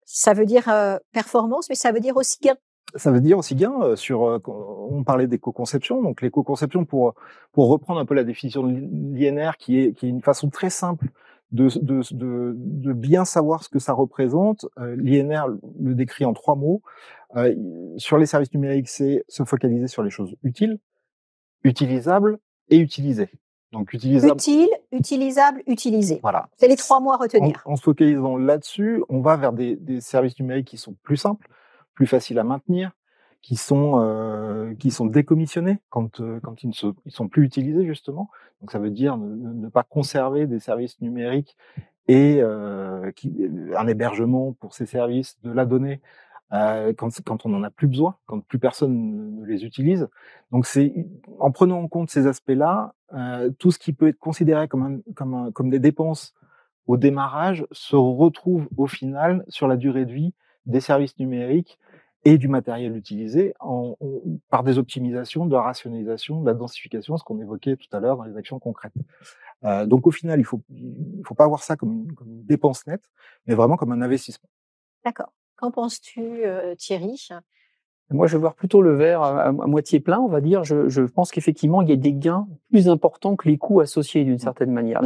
ça veut dire performance, mais ça veut dire aussi gain.
Ça veut dire aussi gain on parlait d'éco-conception. Donc, l'éco-conception, pour reprendre un peu la définition de l'INR, qui est une façon très simple de bien savoir ce que ça représente. L'INR le décrit en 3 mots. Sur les services numériques, c'est se focaliser sur les choses utiles, utilisables et utilisées. Donc utilisable,
utile, utilisable, utilisé.
Voilà.
C'est les 3 mots à retenir.
En se focalisant là-dessus, on va vers des services numériques qui sont plus simples, plus faciles à maintenir, qui sont décommissionnés quand ils sont plus utilisés justement. Donc ça veut dire ne pas conserver des services numériques et un hébergement pour ces services, de la donnée quand on en a plus besoin, quand plus personne ne les utilise. Donc c'est en prenant en compte ces aspects-là, tout ce qui peut être considéré comme des dépenses au démarrage se retrouve au final sur la durée de vie des services numériques et du matériel utilisé par des optimisations, de la rationalisation, de la densification, ce qu'on évoquait tout à l'heure dans les actions concrètes. Donc au final, il faut pas voir ça comme une dépense nette, mais vraiment comme un investissement.
D'accord. Qu'en penses-tu, Thierry?
Moi, je vais voir plutôt le verre à moitié plein, on va dire. Je pense qu'effectivement, il y a des gains plus importants que les coûts associés d'une certaine manière.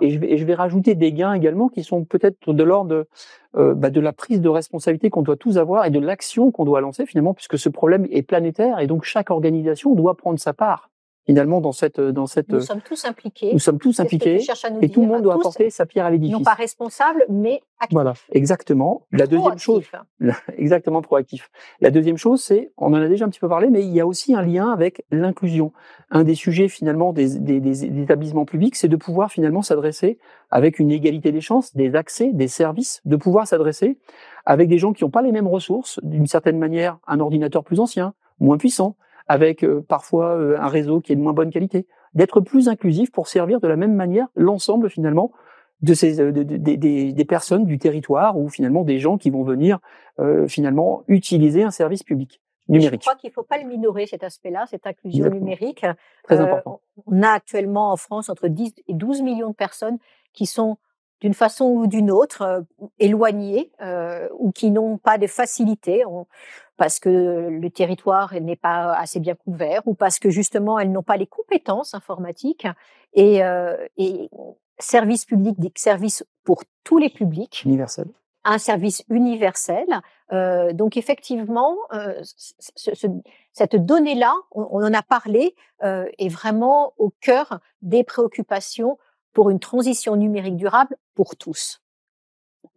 Et je vais rajouter des gains également qui sont peut-être de l'ordre de la prise de responsabilité qu'on doit tous avoir et de l'action qu'on doit lancer finalement, puisque ce problème est planétaire et donc chaque organisation doit prendre sa part. Finalement, dans cette.
Nous sommes tous impliqués.
Nous sommes tous impliqués. Et tout le monde doit apporter sa pierre à l'édifice.
Non pas responsable, mais actif.
Voilà, exactement. La deuxième chose, exactement proactif. La deuxième chose, c'est, on en a déjà un petit peu parlé, mais il y a aussi un lien avec l'inclusion. Un des sujets finalement des établissements publics, c'est de pouvoir finalement s'adresser avec une égalité des chances, des accès, des services, de pouvoir s'adresser avec des gens qui n'ont pas les mêmes ressources, d'une certaine manière, un ordinateur plus ancien, moins puissant, avec parfois un réseau qui est de moins bonne qualité, d'être plus inclusif pour servir de la même manière l'ensemble finalement de des personnes du territoire ou finalement des gens qui vont venir finalement utiliser un service public numérique.
Je crois qu'il ne faut pas le minorer cet aspect-là, cette inclusion numérique.
Très important.
On a actuellement en France entre 10 et 12 millions de personnes qui sont d'une façon ou d'une autre éloignées ou qui n'ont pas de facilité parce que le territoire n'est pas assez bien couvert ou parce que justement elles n'ont pas les compétences informatiques et service public, des services pour tous les publics,
Universel.
un service universel. Donc effectivement, cette donnée-là, on en a parlé, est vraiment au cœur des préoccupations pour une transition numérique durable pour tous.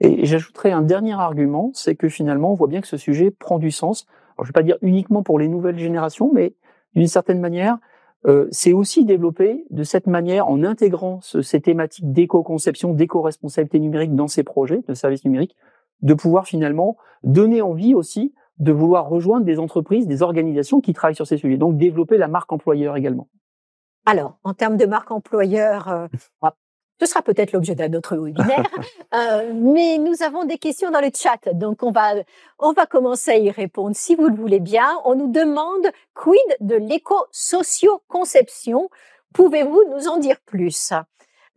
Et j'ajouterais un dernier argument, c'est que finalement, on voit bien que ce sujet prend du sens. Alors, je ne vais pas dire uniquement pour les nouvelles générations, mais d'une certaine manière, c'est aussi développé de cette manière en intégrant ces thématiques d'éco-conception, d'éco-responsabilité numérique dans ces projets de services numériques, de pouvoir finalement donner envie aussi de vouloir rejoindre des entreprises, des organisations qui travaillent sur ces sujets. Donc, développer la marque employeur également.
Alors, en termes de marque employeur, ce sera peut-être l'objet d'un autre webinaire, mais nous avons des questions dans le chat, donc on va commencer à y répondre si vous le voulez bien. On nous demande quid de l'éco-socio-conception. Pouvez-vous nous en dire plus?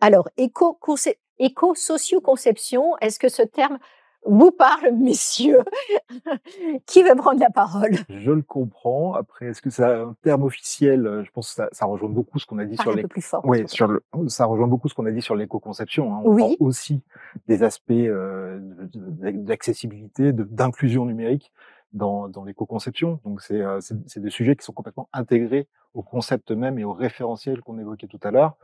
Alors, éco-socio-conception, est-ce que ce terme vous parle, messieurs? Qui veut prendre la parole?
Je le comprends. Après, est-ce que c'est un terme officiel? Je pense que ça rejoint beaucoup ce qu'on a dit
Parlez
sur
un peu plus fort.
Oui, ça rejoint beaucoup ce qu'on a dit sur l'éco-conception. Hein. On
Oui.
parle aussi des aspects d'accessibilité, d'inclusion numérique dans l'éco-conception. Donc, c'est des sujets qui sont complètement intégrés au concept même et au référentiel qu'on évoquait tout à l'heure.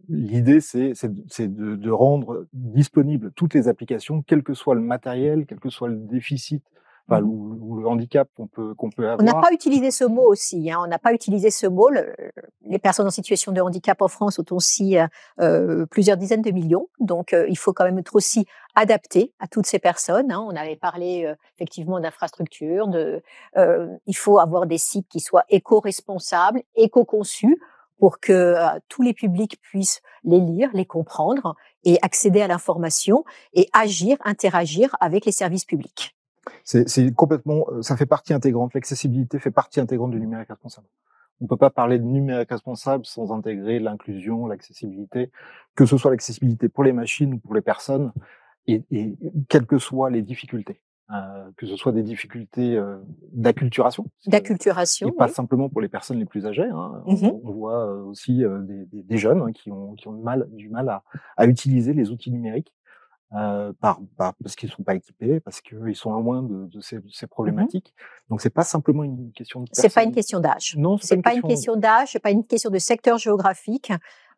L'idée, c'est de rendre disponibles toutes les applications, quel que soit le matériel, quel que soit le déficit, enfin, ou le handicap qu'on peut avoir.
On n'a pas utilisé ce mot aussi. On n'a pas utilisé ce mot. Les personnes en situation de handicap en France sont aussi plusieurs dizaines de millions. Donc, il faut quand même être aussi adapté à toutes ces personnes. On avait parlé effectivement d'infrastructures. Il faut avoir des sites qui soient éco-responsables, éco-conçus, pour que tous les publics puissent les lire, les comprendre et accéder à l'information et agir, interagir avec les services publics.
C'est complètement, ça fait partie intégrante. L'accessibilité fait partie intégrante du numérique responsable. On peut pas parler de numérique responsable sans intégrer l'inclusion, l'accessibilité, que ce soit l'accessibilité pour les machines ou pour les personnes, et quelles que soient les difficultés. Que ce soit des difficultés d'acculturation.
D'acculturation.
Et pas simplement pour les personnes les plus âgées. Hein. On voit aussi des jeunes qui ont du mal à utiliser les outils numériques. Parce qu'ils sont pas équipés, parce qu'ils sont loin de ces problématiques. Donc c'est pas simplement une question de personne.
C'est pas une question d'âge.
Non,
c'est pas une question d'âge, c'est pas une question de secteur géographique.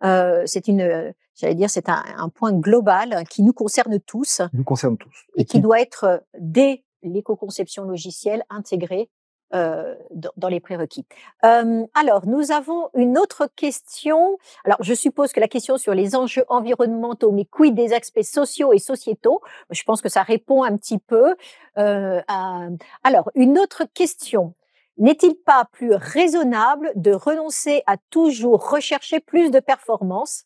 C'est un point global qui nous concerne tous.
Nous concerne tous.
Et qui doit être dès l'éco-conception logicielle intégré dans les prérequis. Alors, nous avons une autre question. Alors, je suppose que la question sur les enjeux environnementaux, mais quid des aspects sociaux et sociétaux? Je pense que ça répond un petit peu. Alors, une autre question. N'est-il pas plus raisonnable de renoncer à toujours rechercher plus de performance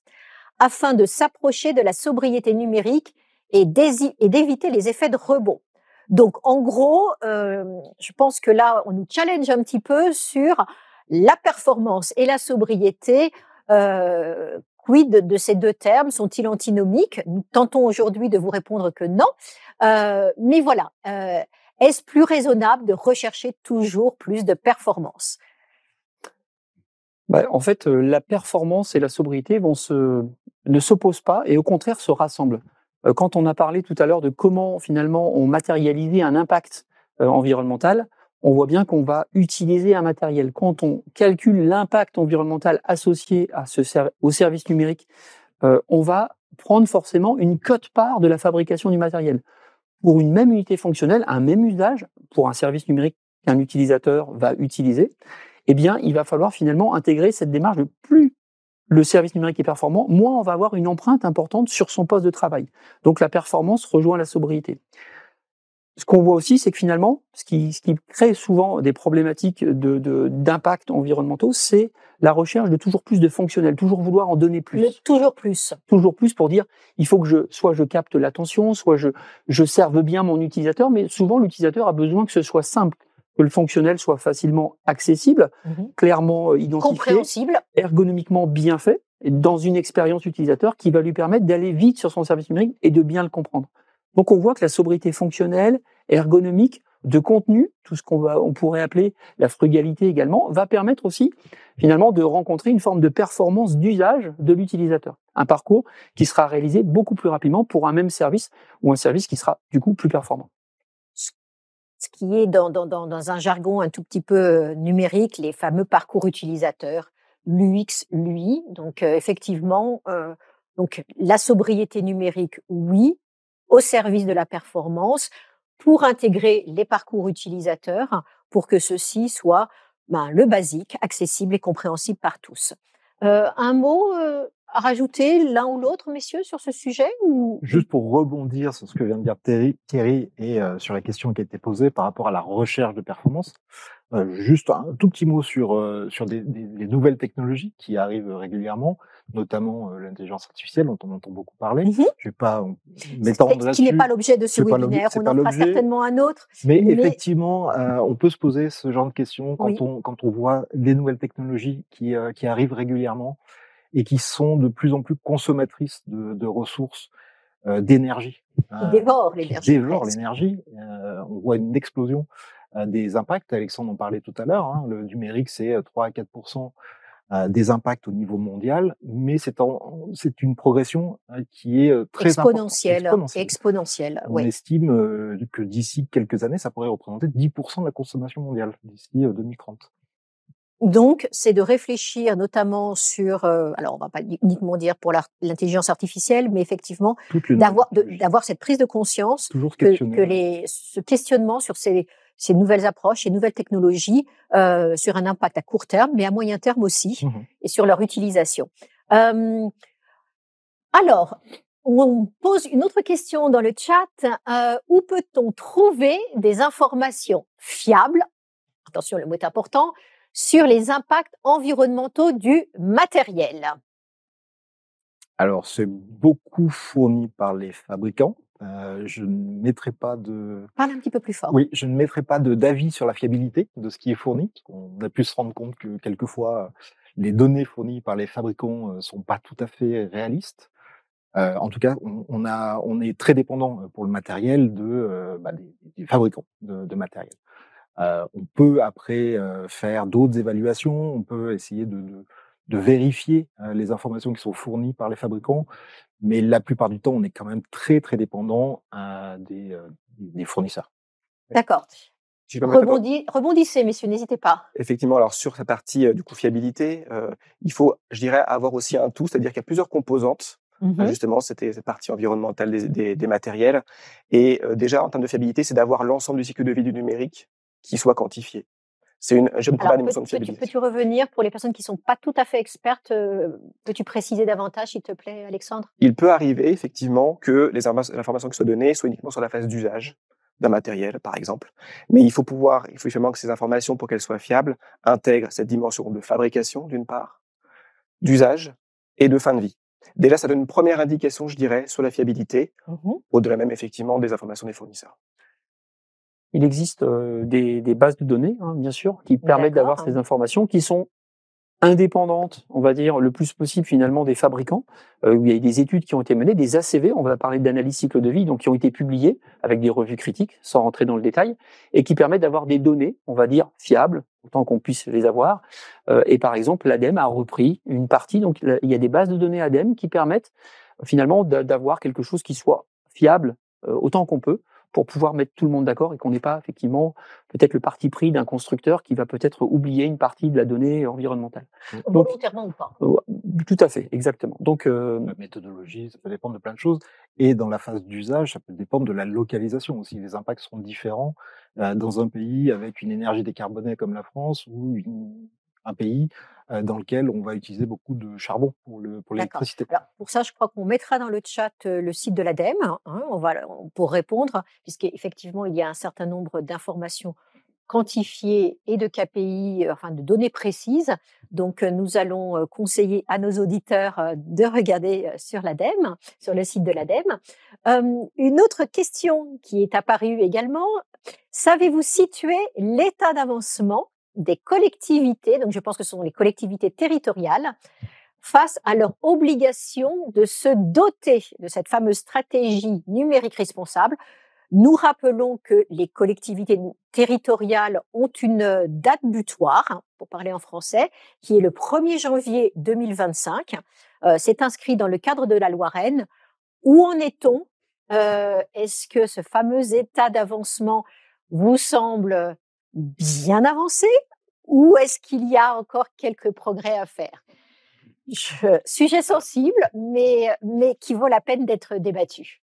afin de s'approcher de la sobriété numérique et d'éviter les effets de rebond? Donc, en gros, je pense que là, on nous challenge un petit peu sur la performance et la sobriété. Quid de ces deux termes? Sont-ils antinomiques? Nous tentons aujourd'hui de vous répondre que non. Mais voilà, est-ce plus raisonnable de rechercher toujours plus de performance?
En fait, la performance et la sobriété ne s'opposent pas et au contraire se rassemblent. Quand on a parlé tout à l'heure de comment finalement on matérialisait un impact environnemental, on voit bien qu'on va utiliser un matériel. Quand on calcule l'impact environnemental associé au service numérique, on va prendre forcément une quote-part de la fabrication du matériel. Pour une même unité fonctionnelle, un même usage, pour un service numérique qu'un utilisateur va utiliser, eh bien, il va falloir finalement intégrer cette démarche de plus le service numérique est performant, moins on va avoir une empreinte importante sur son poste de travail. Donc la performance rejoint la sobriété. Ce qu'on voit aussi, c'est que finalement, ce qui crée souvent des problématiques d'impact environnementaux, c'est la recherche de toujours plus de fonctionnels, toujours vouloir en donner plus.
Toujours plus.
Toujours plus pour dire, il faut que soit je capte l'attention, soit je serve bien mon utilisateur, mais souvent l'utilisateur a besoin que ce soit simple, que le fonctionnel soit facilement accessible, clairement identifié,
compréhensible,
ergonomiquement bien fait, et dans une expérience utilisateur qui va lui permettre d'aller vite sur son service numérique et de bien le comprendre. Donc on voit que la sobriété fonctionnelle, ergonomique, de contenu, tout ce on pourrait appeler la frugalité également, va permettre aussi finalement de rencontrer une forme de performance d'usage de l'utilisateur. Un parcours qui sera réalisé beaucoup plus rapidement pour un même service ou un service qui sera du coup plus performant.
Ce qui est dans un jargon un tout petit peu numérique, les fameux parcours utilisateurs, l'UX, l'UI. Donc effectivement, donc la sobriété numérique, oui, au service de la performance, pour intégrer les parcours utilisateurs, pour que ceci soit le basique, accessible et compréhensible par tous. Un mot à rajouter l'un ou l'autre, messieurs, sur ce sujet ou...
Juste pour rebondir sur ce que vient de dire Thierry et sur la question qui a été posée par rapport à la recherche de performance, juste un tout petit mot sur des nouvelles technologies qui arrivent régulièrement, notamment l'intelligence artificielle dont on entend beaucoup parler. Je vais pas m'étendre là-dessus.
Qui n'est pas l'objet de ce webinaire, on en fera certainement un autre.
Mais effectivement, on peut se poser ce genre de questions quand on voit des nouvelles technologies qui arrivent régulièrement et qui sont de plus en plus consommatrices de ressources, d'énergie.
Qui dévorent l'énergie.
On voit une explosion des impacts. Alexandre en parlait tout à l'heure. Le numérique, c'est 3 à 4% des impacts au niveau mondial, mais c'est une progression qui est très
exponentielle.
On estime que d'ici quelques années, ça pourrait représenter 10% de la consommation mondiale d'ici 2030.
Donc, c'est de réfléchir notamment sur, alors on va pas uniquement dire pour l'intelligence artificielle, mais effectivement d'avoir cette prise de conscience que ce questionnement sur ces nouvelles approches, ces nouvelles technologies, sur un impact à court terme, mais à moyen terme aussi, et sur leur utilisation. Alors, on pose une autre question dans le chat. Où peut-on trouver des informations fiables, attention, le mot est important, sur les impacts environnementaux du matériel?
Alors, c'est beaucoup fourni par les fabricants. Je ne mettrai pas de...
Parle un petit peu plus fort.
Oui, je ne mettrai pas d'avis sur la fiabilité de ce qui est fourni. On a pu se rendre compte que quelquefois, les données fournies par les fabricants sont pas tout à fait réalistes. En tout cas, on est très dépendant pour le matériel des fabricants de matériel. On peut après faire d'autres évaluations, on peut essayer de vérifier les informations qui sont fournies par les fabricants, mais la plupart du temps, on est quand même très très dépendant des fournisseurs.
D'accord. Rebondissez, messieurs, n'hésitez pas.
Effectivement, alors sur sa partie du coup fiabilité, il faut, je dirais, avoir aussi un tout, c'est-à-dire qu'il y a plusieurs composantes. Justement, c'était cette partie environnementale des matériels. Et déjà, en termes de fiabilité, c'est d'avoir l'ensemble du cycle de vie du numérique qui soit quantifié. Je ne prends pas l'émotion de fiabilité.
Peux-tu revenir pour les personnes qui ne sont pas tout à fait expertes, peux-tu préciser davantage, s'il te plaît, Alexandre?
Il peut arriver, effectivement, que l'information qui soit donnée soit uniquement sur la phase d'usage d'un matériel, par exemple. Mais il faut effectivement que ces informations, pour qu'elles soient fiables, intègrent cette dimension de fabrication, d'une part, d'usage et de fin de vie. Déjà, ça donne une première indication, je dirais, sur la fiabilité, au-delà même, effectivement, des informations des fournisseurs.
Il existe des bases de données, bien sûr, qui permettent d'avoir ces informations qui sont indépendantes, on va dire, le plus possible finalement des fabricants, où il y a des études qui ont été menées, des ACV, on va parler d'analyse cycle de vie, donc qui ont été publiées avec des revues critiques, sans rentrer dans le détail, et qui permettent d'avoir des données, on va dire, fiables, autant qu'on puisse les avoir. Et par exemple, l'ADEME a repris une partie, donc il y a des bases de données ADEME qui permettent finalement d'avoir quelque chose qui soit fiable autant qu'on peut, pour pouvoir mettre tout le monde d'accord et qu'on n'ait pas effectivement peut-être le parti pris d'un constructeur qui va peut-être oublier une partie de la donnée environnementale.
Volontairement ou pas.
Tout à fait, exactement. Donc
la méthodologie, ça peut dépendre de plein de choses. Et dans la phase d'usage, ça peut dépendre de la localisation aussi. Les impacts seront différents dans un pays avec une énergie décarbonée comme la France ou un pays dans lequel on va utiliser beaucoup de charbon pour l'électricité.
Alors, pour ça, je crois qu'on mettra dans le chat le site de l'ADEME pour répondre, puisqu'effectivement, il y a un certain nombre d'informations quantifiées et de KPI, enfin de données précises. Donc, nous allons conseiller à nos auditeurs de regarder sur l'ADEME, sur le site de l'ADEME. Une autre question qui est apparue également, savez-vous situer l'état d'avancement des collectivités, donc je pense que ce sont les collectivités territoriales, face à leur obligation de se doter de cette fameuse stratégie numérique responsable. Nous rappelons que les collectivités territoriales ont une date butoir, pour parler en français, qui est le 1er janvier 2025. C'est inscrit dans le cadre de la loi Rennes. Où en est-on? Est-ce que ce fameux état d'avancement vous semble bien avancé ou est-ce qu'il y a encore quelques progrès à faire? Sujet sensible, mais qui vaut la peine d'être débattu.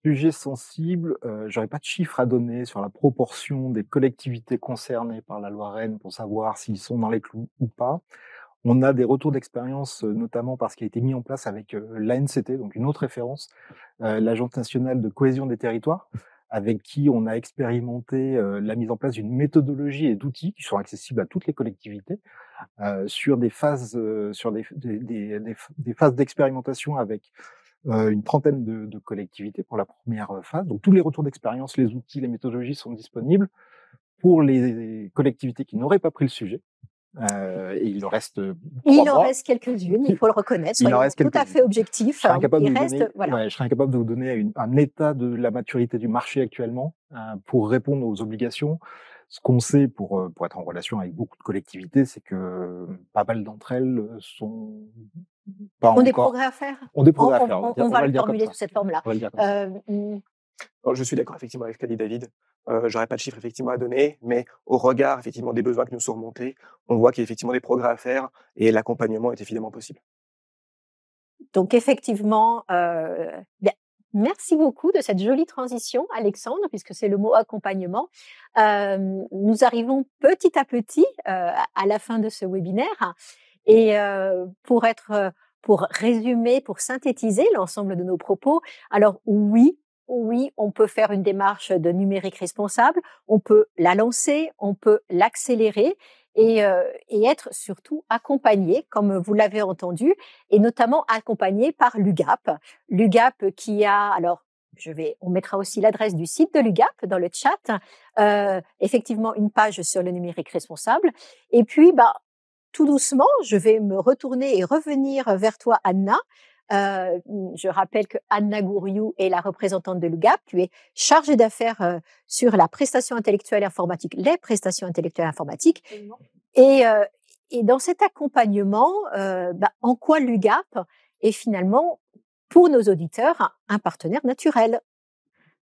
Sujet sensible, j'aurais pas de chiffres à donner sur la proportion des collectivités concernées par la loi Rennes pour savoir s'ils sont dans les clous ou pas. On a des retours d'expérience, notamment parce qu'il a été mis en place avec l'ANCT, donc une autre référence, l'Agence nationale de cohésion des territoires, avec qui on a expérimenté la mise en place d'une méthodologie et d'outils qui sont accessibles à toutes les collectivités, sur des phases, sur des phases d'expérimentation avec une trentaine de collectivités pour la première phase. Donc tous les retours d'expérience, les outils, les méthodologies sont disponibles pour les collectivités qui n'auraient pas pris le sujet. Et il en reste 3
Il en
mois.
reste quelques-unes, il faut le reconnaître,
Il en
soyons
reste
tout à
quelques-unes.
fait objectifs.
Je serais incapable
Il
de vous
reste,
donner,
voilà.
je serais incapable de vous donner un état de la maturité du marché actuellement pour répondre aux obligations. Ce qu'on sait pour être en relation avec beaucoup de collectivités, c'est que pas mal d'entre elles sont pas
Ont des
encore
progrès à faire.
ont des progrès à faire.
On va le
dire comme
formuler
ça.
sous cette forme-là.
On va le dire comme ça.
Alors, je suis d'accord effectivement avec ce qu'a dit David. J'aurais pas de chiffres effectivement à donner, mais au regard effectivement des besoins qui nous sont remontés, on voit qu'il y a effectivement des progrès à faire et l'accompagnement est évidemment possible.
Donc effectivement, bien, merci beaucoup de cette jolie transition, Alexandre, puisque c'est le mot accompagnement. Nous arrivons petit à petit à la fin de ce webinaire et pour résumer, pour synthétiser l'ensemble de nos propos, alors oui, on peut faire une démarche de numérique responsable, on peut la lancer, on peut l'accélérer et être surtout accompagné, comme vous l'avez entendu, et notamment accompagné par l'UGAP. L'UGAP qui a, alors on mettra aussi l'adresse du site de l'UGAP dans le chat, effectivement une page sur le numérique responsable. Et puis, tout doucement, je vais me retourner et revenir vers toi, Anna. Je rappelle que Anna Gouriou est la représentante de l'UGAP. Tu es chargée d'affaires sur la prestation intellectuelle informatique, les prestations intellectuelles informatiques. Et dans cet accompagnement, en quoi l'UGAP est finalement, pour nos auditeurs, un partenaire naturel?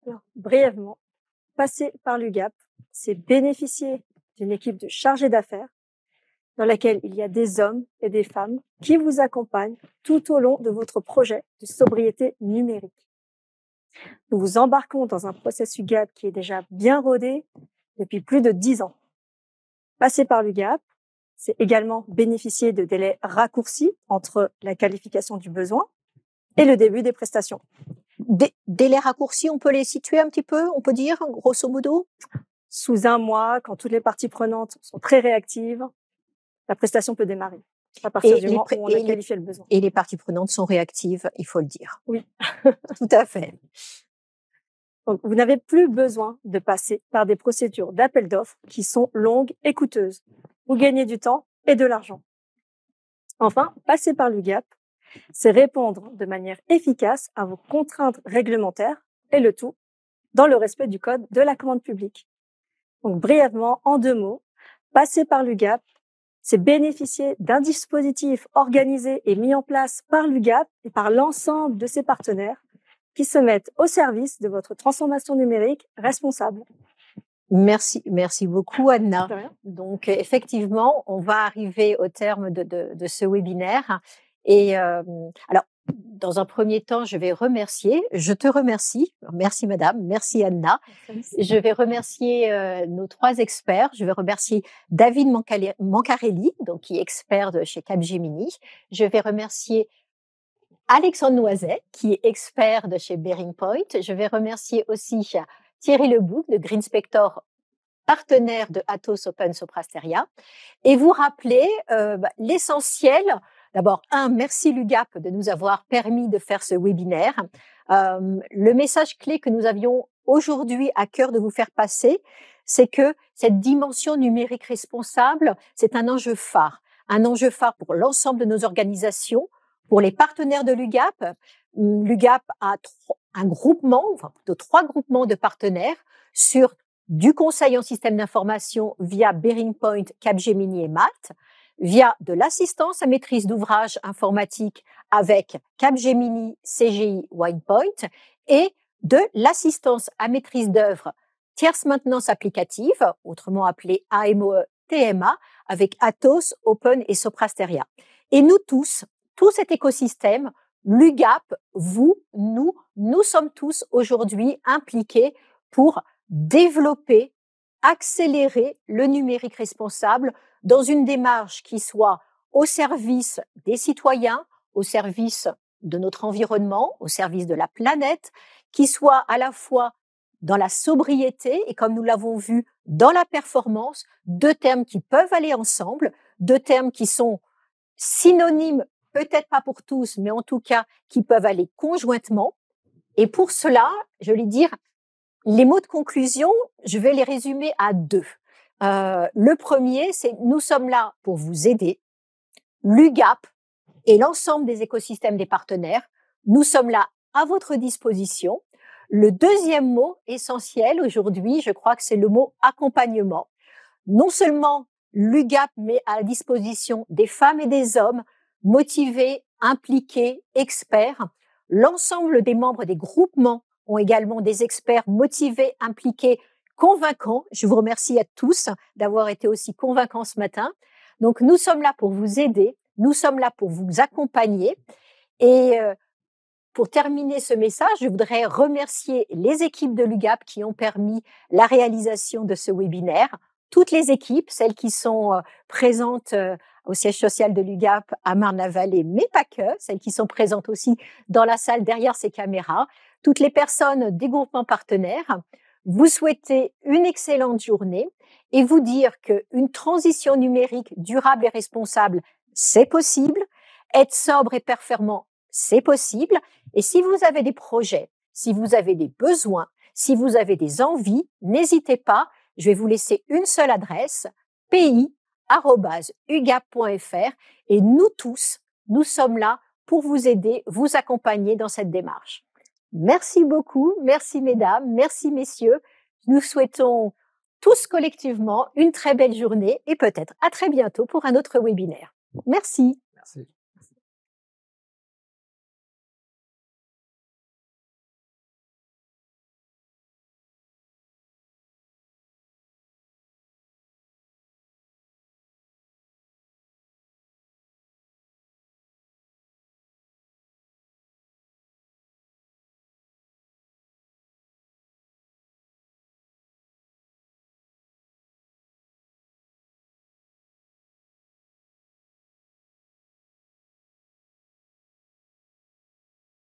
Alors, brièvement, passer par l'UGAP, c'est bénéficier d'une équipe de chargés d'affaires dans laquelle il y a des hommes et des femmes qui vous accompagnent tout au long de votre projet de sobriété numérique. Nous vous embarquons dans un processus UGAP qui est déjà bien rodé depuis plus de 10 ans. Passer par l'UGAP, c'est également bénéficier de délais raccourcis entre la qualification du besoin et le début des prestations.
Des délais raccourcis, on peut les situer un petit peu, on peut dire, grosso modo?
Sous 1 mois, quand toutes les parties prenantes sont très réactives, la prestation peut démarrer à partir du moment où on a qualifié le besoin.
Et les parties prenantes sont réactives, il faut le dire.
Oui.
Tout à fait.
Donc, vous n'avez plus besoin de passer par des procédures d'appel d'offres qui sont longues et coûteuses. Vous gagnez du temps et de l'argent. Enfin, passer par l'UGAP, c'est répondre de manière efficace à vos contraintes réglementaires et le tout dans le respect du code de la commande publique. Donc, brièvement, en 2 mots, passer par l'UGAP, c'est bénéficier d'un dispositif organisé et mis en place par l'UGAP et par l'ensemble de ses partenaires qui se mettent au service de votre transformation numérique responsable.
Merci beaucoup, Anna.
De rien.
Donc, effectivement, on va arriver au terme de ce webinaire. Et alors, dans un premier temps, je te remercie. Merci, madame. Merci, Anna. Je vais remercier nos 3 experts. Je vais remercier David Mancarelli, donc qui est expert chez Capgemini. Je vais remercier Alexandre Noiset, qui est expert de chez Bearing Point. Je vais remercier aussi Thierry Lebouc de Greenspector, partenaire de Atos Open Soprasteria. Et vous rappeler l'essentiel. D'abord, merci l'UGAP de nous avoir permis de faire ce webinaire. Le message clé que nous avions aujourd'hui à cœur de vous faire passer, c'est que cette dimension numérique responsable, c'est un enjeu phare pour l'ensemble de nos organisations, Pour les partenaires de l'UGAP, l'UGAP a un groupement, enfin plutôt 3 groupements de partenaires sur du conseil en système d'information via Bearing Point, Capgemini et Malte, via de l'assistance à maîtrise d'ouvrage informatique avec Capgemini, CGI, WinePoint et de l'assistance à maîtrise d'œuvre tierce maintenance applicative, autrement appelée AMOE TMA, avec Atos, Open et Soprasteria. Et nous tous, tout cet écosystème, l'UGAP, vous, nous sommes tous aujourd'hui impliqués pour développer, accélérer le numérique responsable dans une démarche qui soit au service des citoyens, au service de notre environnement, au service de la planète, qui soit à la fois dans la sobriété et, comme nous l'avons vu, dans la performance, 2 termes qui peuvent aller ensemble, 2 termes qui sont synonymes, peut-être pas pour tous, mais en tout cas qui peuvent aller conjointement. Et pour cela, je vais dire, les mots de conclusion, je vais les résumer à 2. Le premier, c'est nous sommes là pour vous aider. L'UGAP et l'ensemble des écosystèmes des partenaires, nous sommes là à votre disposition. Le deuxième mot essentiel aujourd'hui, je crois que c'est le mot accompagnement. Non seulement l'UGAP met à la disposition des femmes et des hommes motivés, impliqués, experts. L'ensemble des membres des groupements ont également des experts motivés, impliqués, convaincants. Je vous remercie à tous d'avoir été aussi convaincants ce matin. Donc, nous sommes là pour vous aider, nous sommes là pour vous accompagner. Et pour terminer ce message, je voudrais remercier les équipes de l'UGAP qui ont permis la réalisation de ce webinaire. Toutes les équipes, celles qui sont présentes au siège social de l'UGAP à Marne-la-Vallée, mais pas que, celles qui sont présentes aussi dans la salle derrière ces caméras, toutes les personnes des groupements partenaires, vous souhaitez une excellente journée et vous dire qu'une transition numérique durable et responsable, c'est possible. Être sobre et performant, c'est possible. Et si vous avez des projets, si vous avez des besoins, si vous avez des envies, n'hésitez pas. Je vais vous laisser une seule adresse, pi@ugap.fr, et nous tous, nous sommes là pour vous aider, vous accompagner dans cette démarche. Merci beaucoup, merci mesdames, merci messieurs. Nous souhaitons tous collectivement une très belle journée et peut-être à très bientôt pour un autre webinaire. Merci.
Merci.